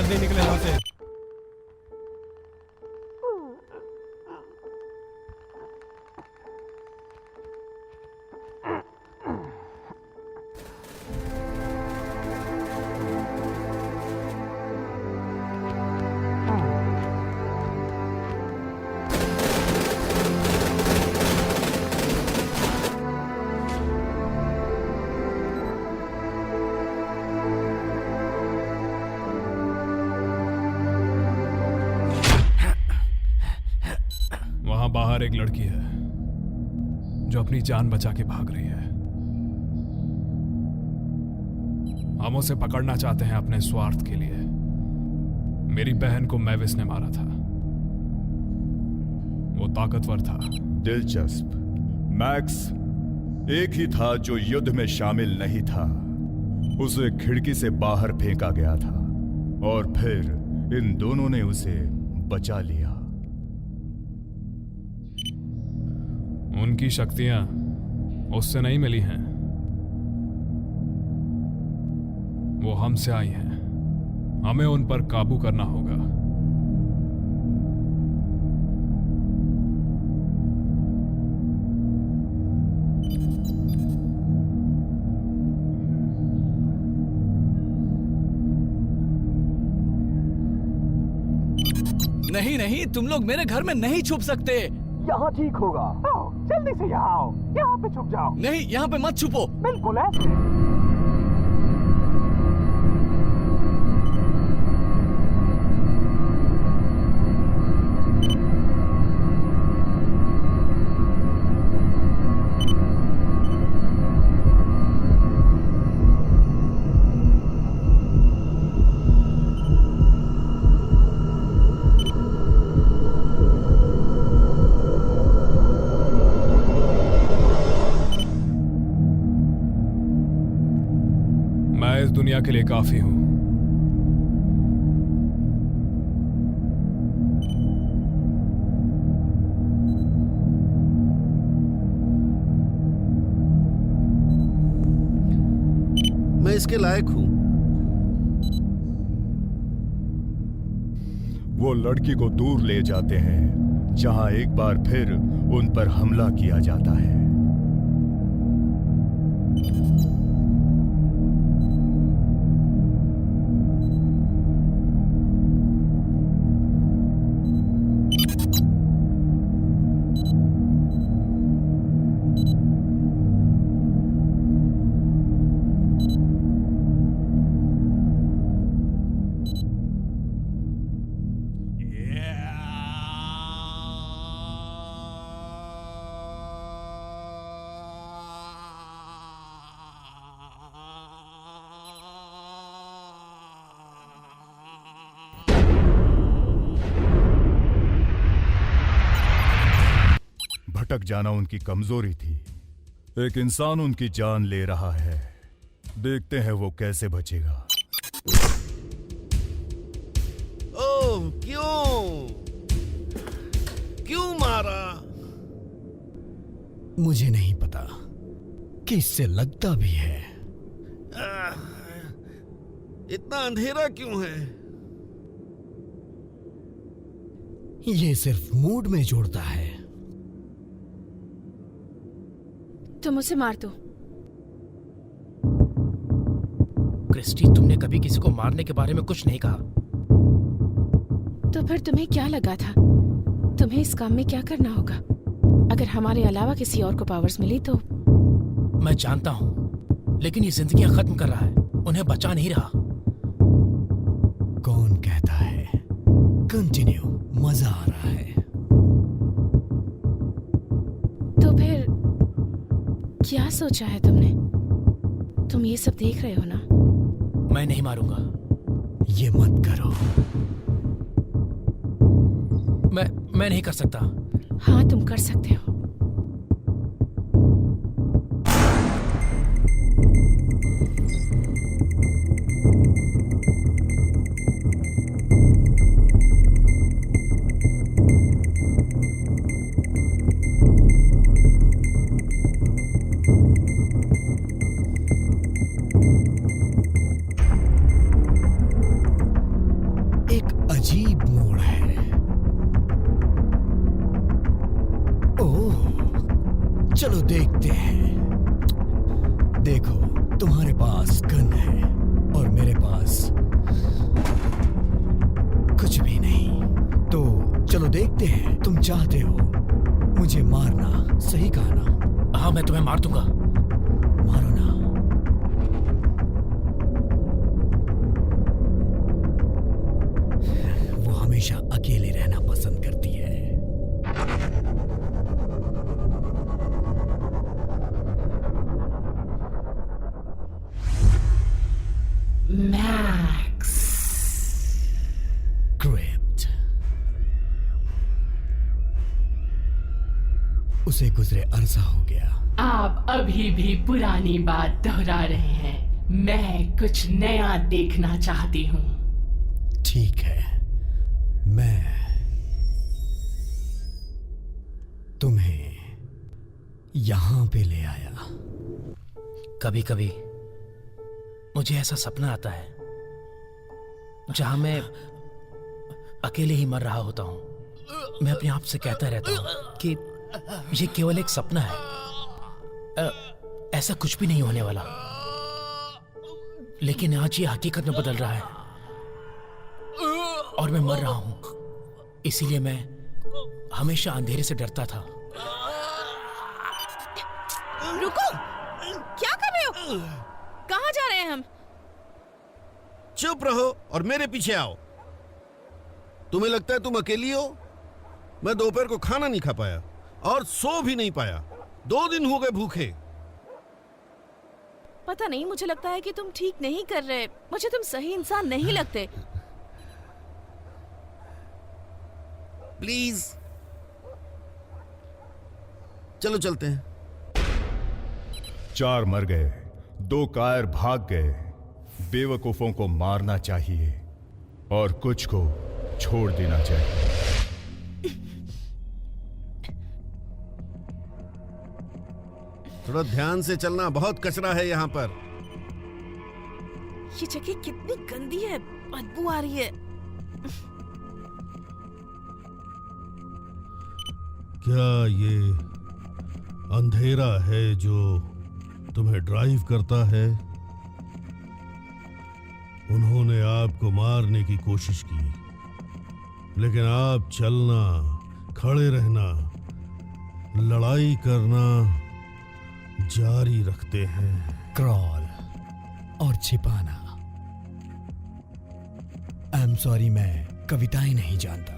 जल्दी निकले यहाँ से। वहां बाहर एक लड़की है जो अपनी जान बचा के भाग रही है। हम उसे पकड़ना चाहते हैं अपने स्वार्थ के लिए। मेरी बहन को मैविस ने मारा था। वो ताकतवर था। दिलचस्प। मैक्स एक ही था जो युद्ध में शामिल नहीं था। उसे खिड़की से बाहर फेंका गया था और फिर इन दोनों ने उसे बचा लिया। उनकी शक्तियां उससे नहीं मिली हैं, वो हमसे आई हैं। हमें उन पर काबू करना होगा। नहीं नहीं, तुम लोग मेरे घर में नहीं छुप सकते। यहाँ ठीक होगा। आओ, जल्दी से यहाँ आओ। यहाँ पे छुप जाओ। नहीं, यहाँ पे मत छुपो। बिल्कुल ऐसे। दुनिया के लिए काफी हूं। मैं इसके लायक हूं। वो लड़की को दूर ले जाते हैं जहां एक बार फिर उन पर हमला किया जाता है। भटक जाना उनकी कमजोरी थी। एक इंसान उनकी जान ले रहा है। देखते हैं वो कैसे बचेगा। ओह, क्यों मारा? मुझे नहीं पता कि इससे लगता भी है। इतना अंधेरा क्यों है? ये सिर्फ मूड में जोड़ता है। तुम उसे मार दो। क्रिस्टी, तुमने कभी किसी को मारने के बारे में कुछ नहीं कहा। तो फिर तुम्हें क्या लगा था? तुम्हें इस काम में क्या करना होगा? अगर हमारे अलावा किसी और को पावर्स मिली तो? मैं जानता हूं, लेकिन ये जिंदगियां खत्म कर रहा है, उन्हें बचा नहीं रहा। कौन कहता है? कंटिन्यू, मजा आ रहा है। तो फिर क्या सोचा है तुमने? तुम ये सब देख रहे हो ना? मैं नहीं मारूंगा। ये मत करो। मैं नहीं कर सकता। हाँ, तुम कर सकते हो। चाहते हो मुझे मारना, सही कहा ना? हाँ, मैं तुम्हें मार दूंगा। मारो ना। वो हमेशा अकेले रहना पसंद करती है। मैक्स। क्रिप्ट। उसे गुजरे अरसा हो गया। आप अभी भी पुरानी बात दोहरा रहे हैं। मैं कुछ नया देखना चाहती हूँ। ठीक है, मैं तुम्हें यहां पे ले आया। कभी कभी मुझे ऐसा सपना आता है जहां मैं अकेले ही मर रहा होता हूं। मैं अपने आप से कहता रहता हूं कि ये केवल एक सपना है, ऐसा कुछ भी नहीं होने वाला। लेकिन आज ये हकीकत में बदल रहा है और मैं मर रहा हूं। इसीलिए मैं हमेशा अंधेरे से डरता था। रुको, क्या कर रहे हो? कहाँ जा रहे हैं हम? चुप रहो और मेरे पीछे आओ। तुम्हें लगता है तुम अकेली हो? मैं दोपहर को खाना नहीं खा पाया और सो भी नहीं पाया। 2 दिन हो गए भूखे। पता नहीं, मुझे लगता है कि तुम ठीक नहीं कर रहे। मुझे तुम सही इंसान नहीं लगते। प्लीज चलो चलते हैं। 4 मर गए, 2 कायर भाग गए। बेवकूफों को मारना चाहिए और कुछ को छोड़ देना चाहिए। थोड़ा ध्यान से चलना, बहुत कचरा है यहाँ पर। ये जगह कितनी गंदी है, बदबू आ रही है। क्या ये अंधेरा है जो तुम्हें ड्राइव करता है? उन्होंने आपको मारने की कोशिश की, लेकिन आप चलना, खड़े रहना, लड़ाई करना जारी रखते हैं। क्रॉल और छिपाना। आई एम सॉरी, मैं कविताएं नहीं जानता।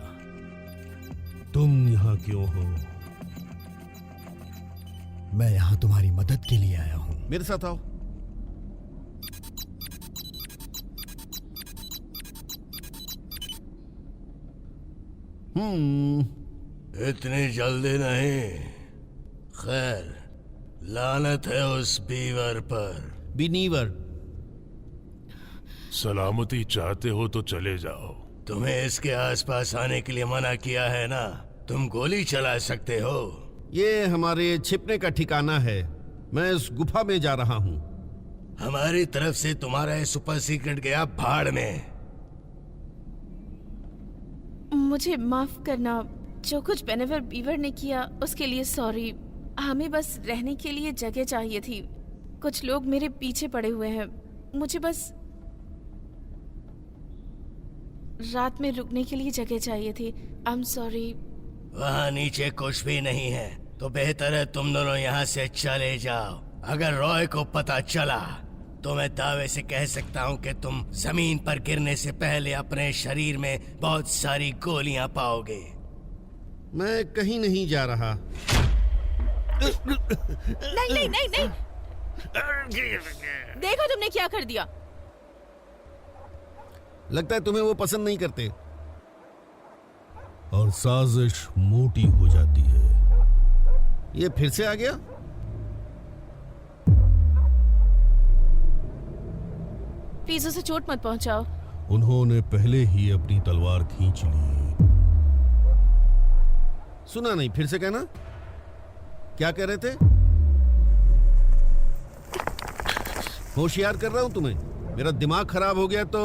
तुम यहाँ क्यों हो? मैं यहाँ तुम्हारी मदद के लिए आया हूँ। मेरे साथ आओ। इतनी जल्दी नहीं। खैर, लानत है उस बीवर पर। बीनीवर। सलामती चाहते हो तो चले जाओ। तुम्हें इसके आसपास आने के लिए मना किया है ना। तुम गोली चला सकते हो। ये हमारे छिपने का ठिकाना है। मैं इस गुफा में जा रहा हूँ। हमारी तरफ से तुम्हारा ये सुपर सीक्रेट गया भाड़ में। मुझे माफ करना। जो कुछ बेनेवर बीवर ने किया उसके लिए सॉरी। हमें बस रहने के लिए जगह चाहिए थी। कुछ लोग मेरे पीछे पड़े हुए हैं। मुझे बस रात में रुकने के लिए जगह चाहिए थी। I am sorry. वहाँ नीचे कुछ भी नहीं है, तो बेहतर है तुम दोनों यहाँ से चले जाओ। अगर रॉय को पता चला तो मैं दावे से कह सकता हूँ कि तुम जमीन पर गिरने से पहले अपने शरीर में बहुत सारी गोलियां पाओगे। मैं कहीं नहीं जा रहा। नहीं नहीं नहीं नहीं। देखो तुमने क्या कर दिया। लगता है तुम्हें वो पसंद नहीं करते। और साजिश मोटी हो जाती है। ये फिर से आ गया। प्लीज उसे चोट मत पहुंचाओ। उन्होंने पहले ही अपनी तलवार खींच ली। सुना नहीं, फिर से कहना। क्या कह रहे थे? होशियार कर रहा हूं तुम्हें। मेरा दिमाग खराब हो गया तो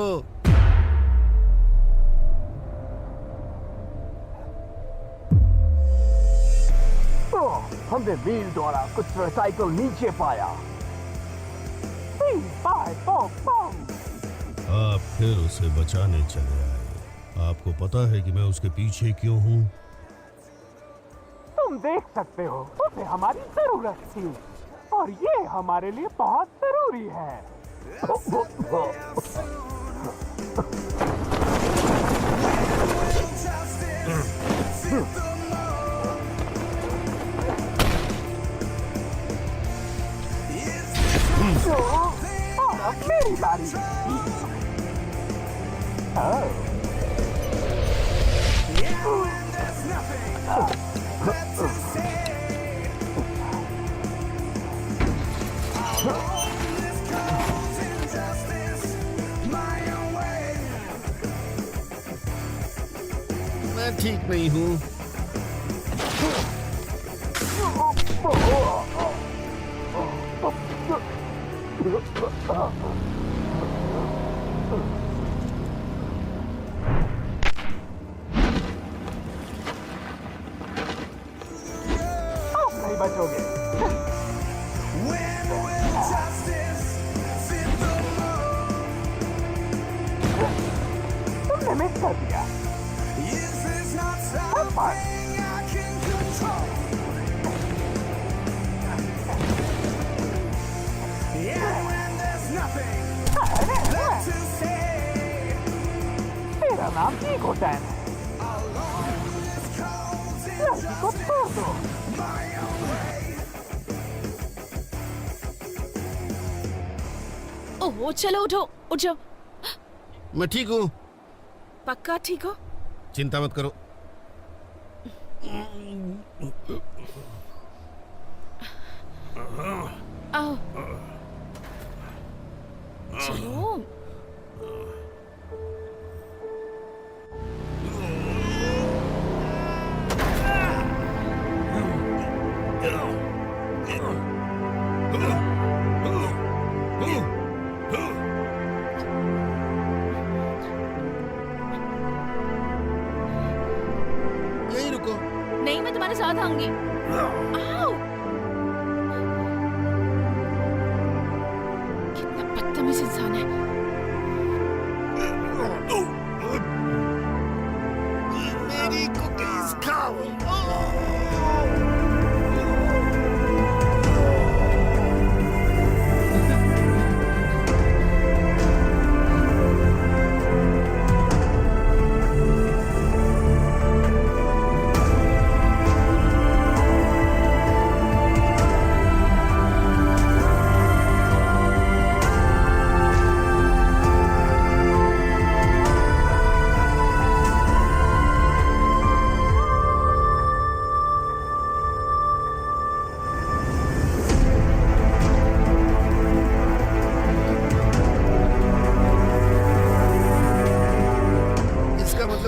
हमने व्हील द्वारा कुछ रिसाइकल नीचे पाया। आप फिर उसे बचाने चले आए। आपको पता है कि मैं उसके पीछे क्यों हूं? तुम देख सकते हो, उसे हमारी जरूरत थी और ये हमारे लिए बहुत जरूरी है। और अब मेरी बारी। मैं ठीक नहीं हूँ। नहीं बचोगे। तुमने मिस कर दिया। तेरा नाम ईगोटैन है। लड़की को छोड़ दो। ओह चलो उठो, उठ जाओ। मैं ठीक हूँ। पक्का ठीक हो? चिंता मत करो। आओ चलो। यहीं रुको। नहीं, मैं तुम्हारे साथ आऊंगी। आओ। कितना बदतमीज इंसान है। मेरी कुकीज खाओ।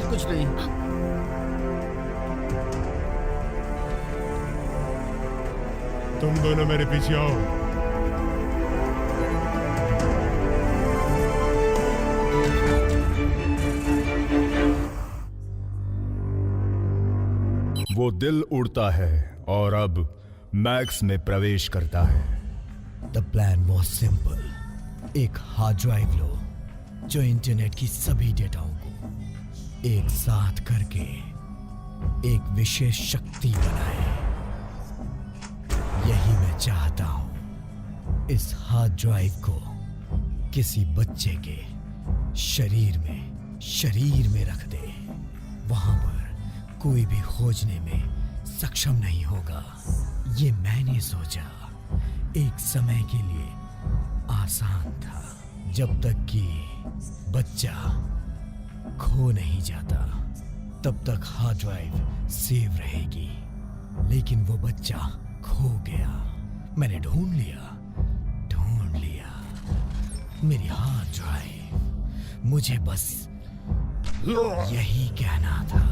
कुछ नहीं। तुम दोनों मेरे पीछे आओ। वो दिल उड़ता है और अब मैक्स में प्रवेश करता है। The plan was simple. एक हार्ड ड्राइव लो जो इंटरनेट की सभी डेटाओं को एक साथ करके एक विशेष शक्ति बनाए। यही मैं चाहता हूं। इस हार्ड ड्राइव को किसी बच्चे के शरीर में रख दे। वहां पर कोई भी खोजने में सक्षम नहीं होगा। ये मैंने सोचा एक समय के लिए आसान था, जब तक कि बच्चा खो नहीं जाता तब तक हार्ड ड्राइव सेव रहेगी। लेकिन वो बच्चा खो गया। मैंने ढूंढ लिया मेरी हार्ड ड्राइव। मुझे बस यही कहना था।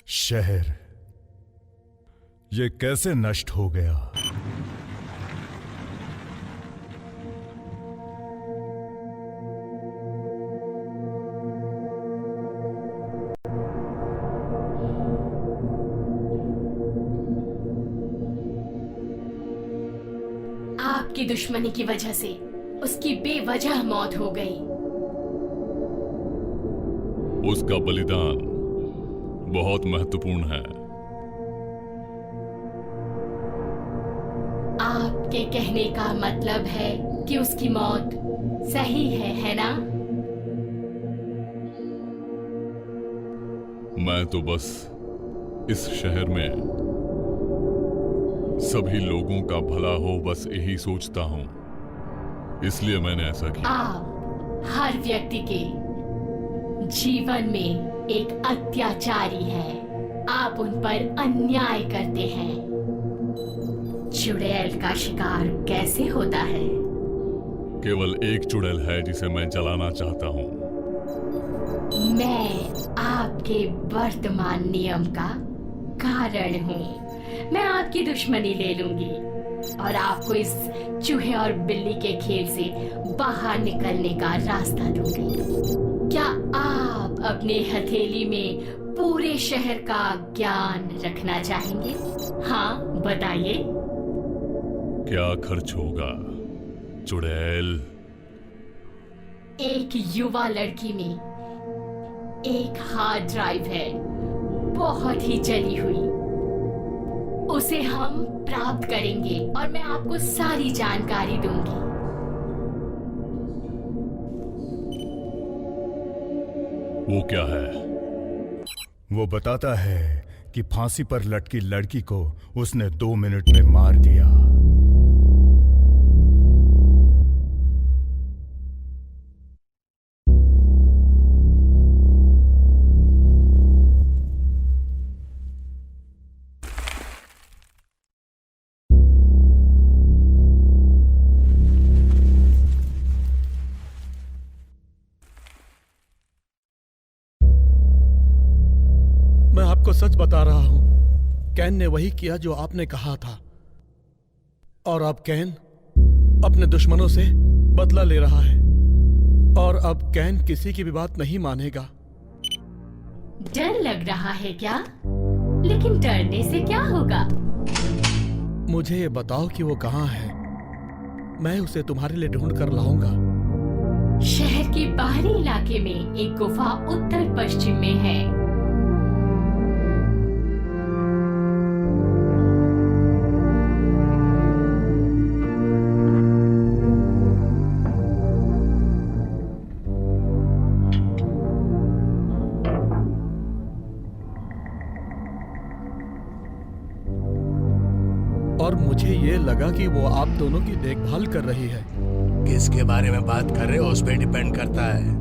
शहर ये कैसे नष्ट हो गया? आपकी दुश्मनी की वजह से उसकी बेवजह मौत हो गई। उसका बलिदान बहुत महत्वपूर्ण है। आपके कहने का मतलब है कि उसकी मौत सही है ना? मैं तो बस इस शहर में सभी लोगों का भला हो, बस यही सोचता हूं, इसलिए मैंने ऐसा किया। आप हर व्यक्ति के जीवन में एक अत्याचारी है। आप उन पर अन्याय करते हैं। चुड़ैल का शिकार कैसे होता है? केवल एक चुड़ैल है जिसे मैं जलाना चाहता हूं। मैं आपके वर्तमान नियम का कारण हूँ। मैं आपकी दुश्मनी ले लूंगी और आपको इस चूहे और बिल्ली के खेल से बाहर निकलने का रास्ता दूंगी। क्या आप अपने हथेली में पूरे शहर का ज्ञान रखना चाहेंगे? हाँ, बताइए। क्या खर्च होगा चुड़ैल? एक युवा लड़की में एक हार्ड ड्राइव है, बहुत ही जली हुई। उसे हम प्राप्त करेंगे और मैं आपको सारी जानकारी दूंगी। वो क्या है? वो बताता है कि फांसी पर लटकी लड़की को उसने 2 मिनट में मार दिया। आपको सच बता रहा हूं, कैन ने वही किया जो आपने कहा था, और अब कैन अपने दुश्मनों से बदला ले रहा है, और अब कैन किसी की भी बात नहीं मानेगा। डर लग रहा है क्या? लेकिन डरने से क्या होगा? मुझे ये बताओ कि वो कहाँ है। मैं उसे तुम्हारे लिए ढूंढ कर लाऊंगा। शहर के बाहरी इलाके में एक गुफा उत्तर पश्चिम में है। और मुझे ये लगा कि वो आप दोनों की देखभाल कर रही है। किसके बारे में बात कर रहे हो उस पे डिपेंड करता है।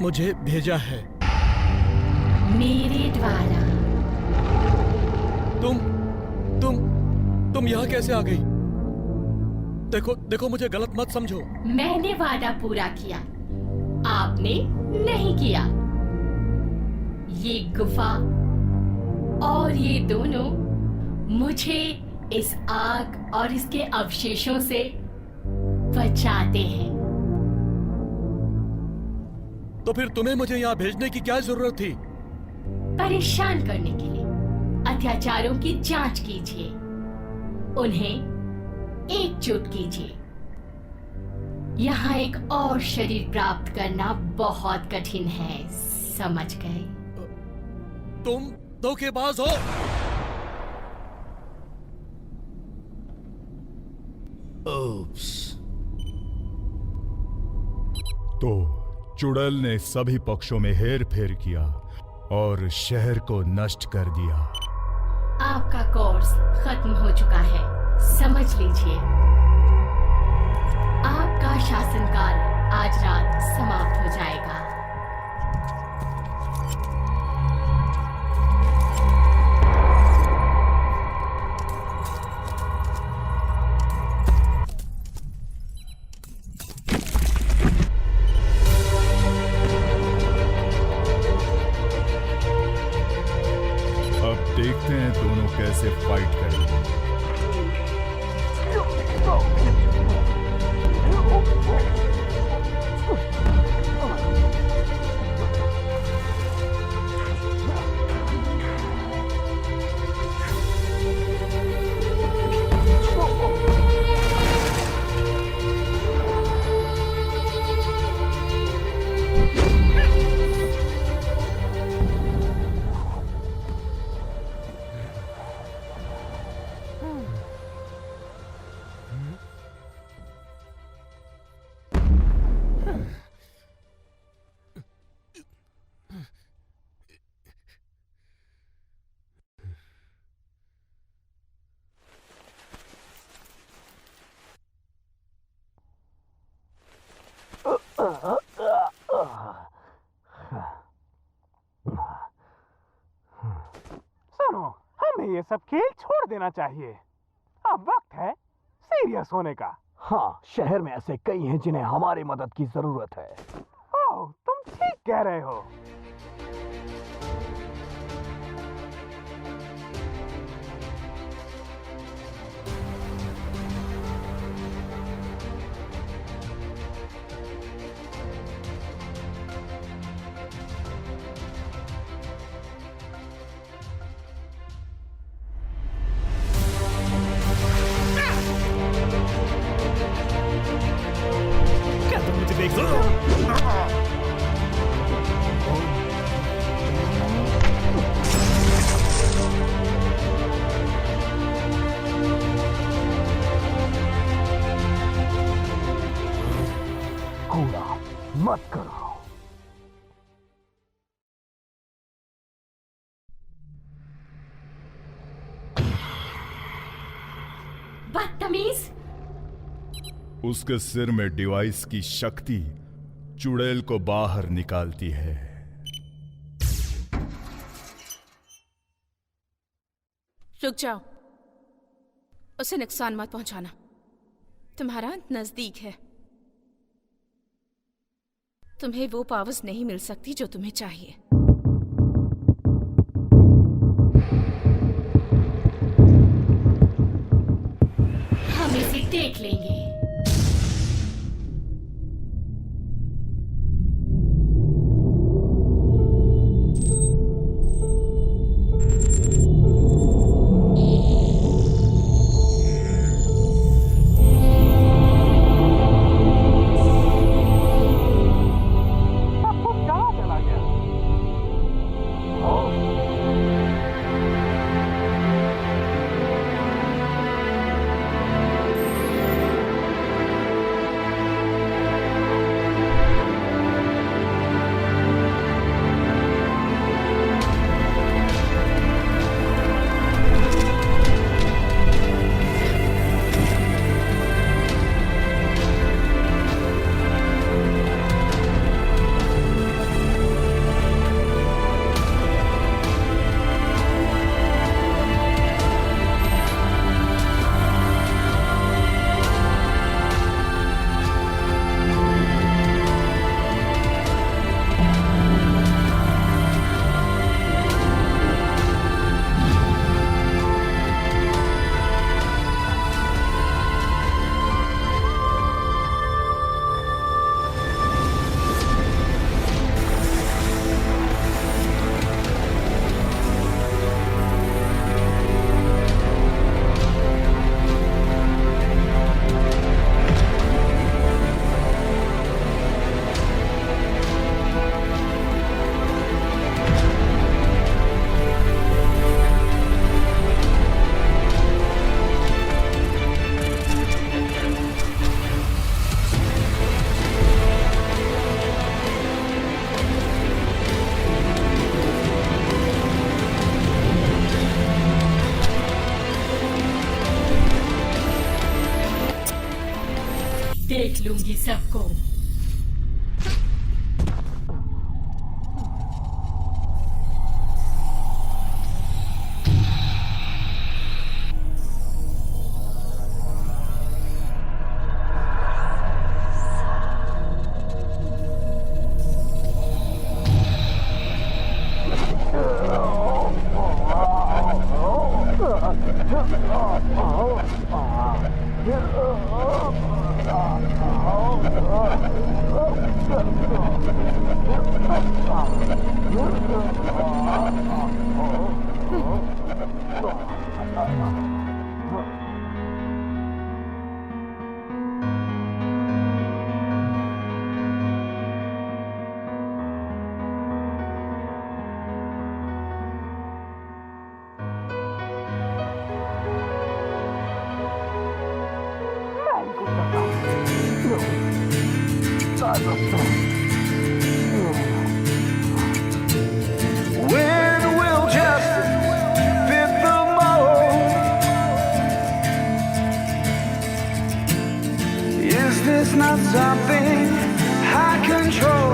मुझे भेजा है मेरे द्वारा। तुम यहाँ कैसे आ गई? देखो मुझे गलत मत समझो। मैंने वादा पूरा किया, आपने नहीं किया। ये गुफा और ये दोनों मुझे इस आग और इसके अवशेषों से बचाते हैं। तो फिर तुम्हें मुझे यहाँ भेजने की क्या जरूरत थी? परेशान करने के लिए। अत्याचारों की जांच कीजिए, उन्हें एकजुट कीजिए। यहाँ एक और शरीर प्राप्त करना बहुत कठिन है, समझ गए? तुम धोखेबाज हो। ओप्स। तो चुड़ैल ने सभी पक्षों में हेर फेर किया और शहर को नष्ट कर दिया। आपका कोर्स खत्म हो चुका है, समझ लीजिए। आपका शासनकाल आज रात समाप्त हो जाएगा। देखते हैं दोनों कैसे फाइट करेंगे। सुनो, हमें ये सब खेल छोड़ देना चाहिए। अब वक्त है सीरियस होने का। हाँ, शहर में ऐसे कई हैं जिन्हें हमारी मदद की जरूरत है। ओह, तुम ठीक कह रहे हो। क्या तुम मुझे देख रहे हो? कूड़ा मत करो। बदतमीज! उसके सिर में डिवाइस की शक्ति चुड़ैल को बाहर निकालती है। रुक जाओ, उसे नुकसान मत पहुंचाना। तुम्हारा अंत नजदीक है। तुम्हें वो पावर्स नहीं मिल सकती जो तुम्हें चाहिए। हम इसे देख लेंगे। कहाँ चला गया? देख लूंगी सबको। When will justice fit the mold? Is this not something I control?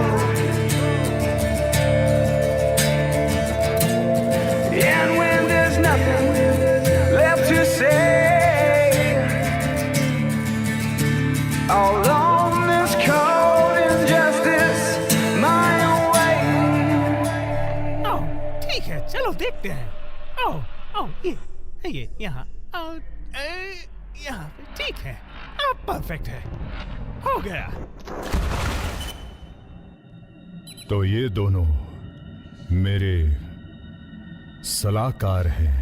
And when there's nothing left to say, all on this cold injustice, my way. ओह, ठीक है, चलो देखते हैं। ओह, ये यहाँ, और यहाँ पे ठीक है, अब परफेक्ट है, हो गया। तो ये दोनों मेरे सलाहकार हैं।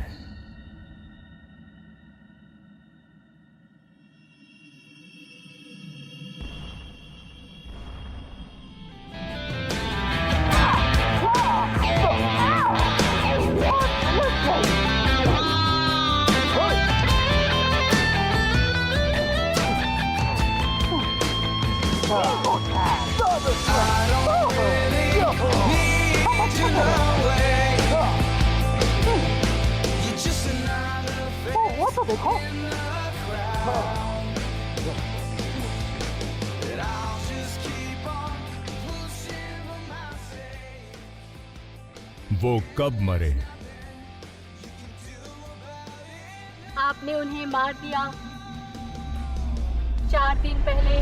वो तो देखो। वो कब मरे? आपने उन्हें मार दिया 4 दिन पहले।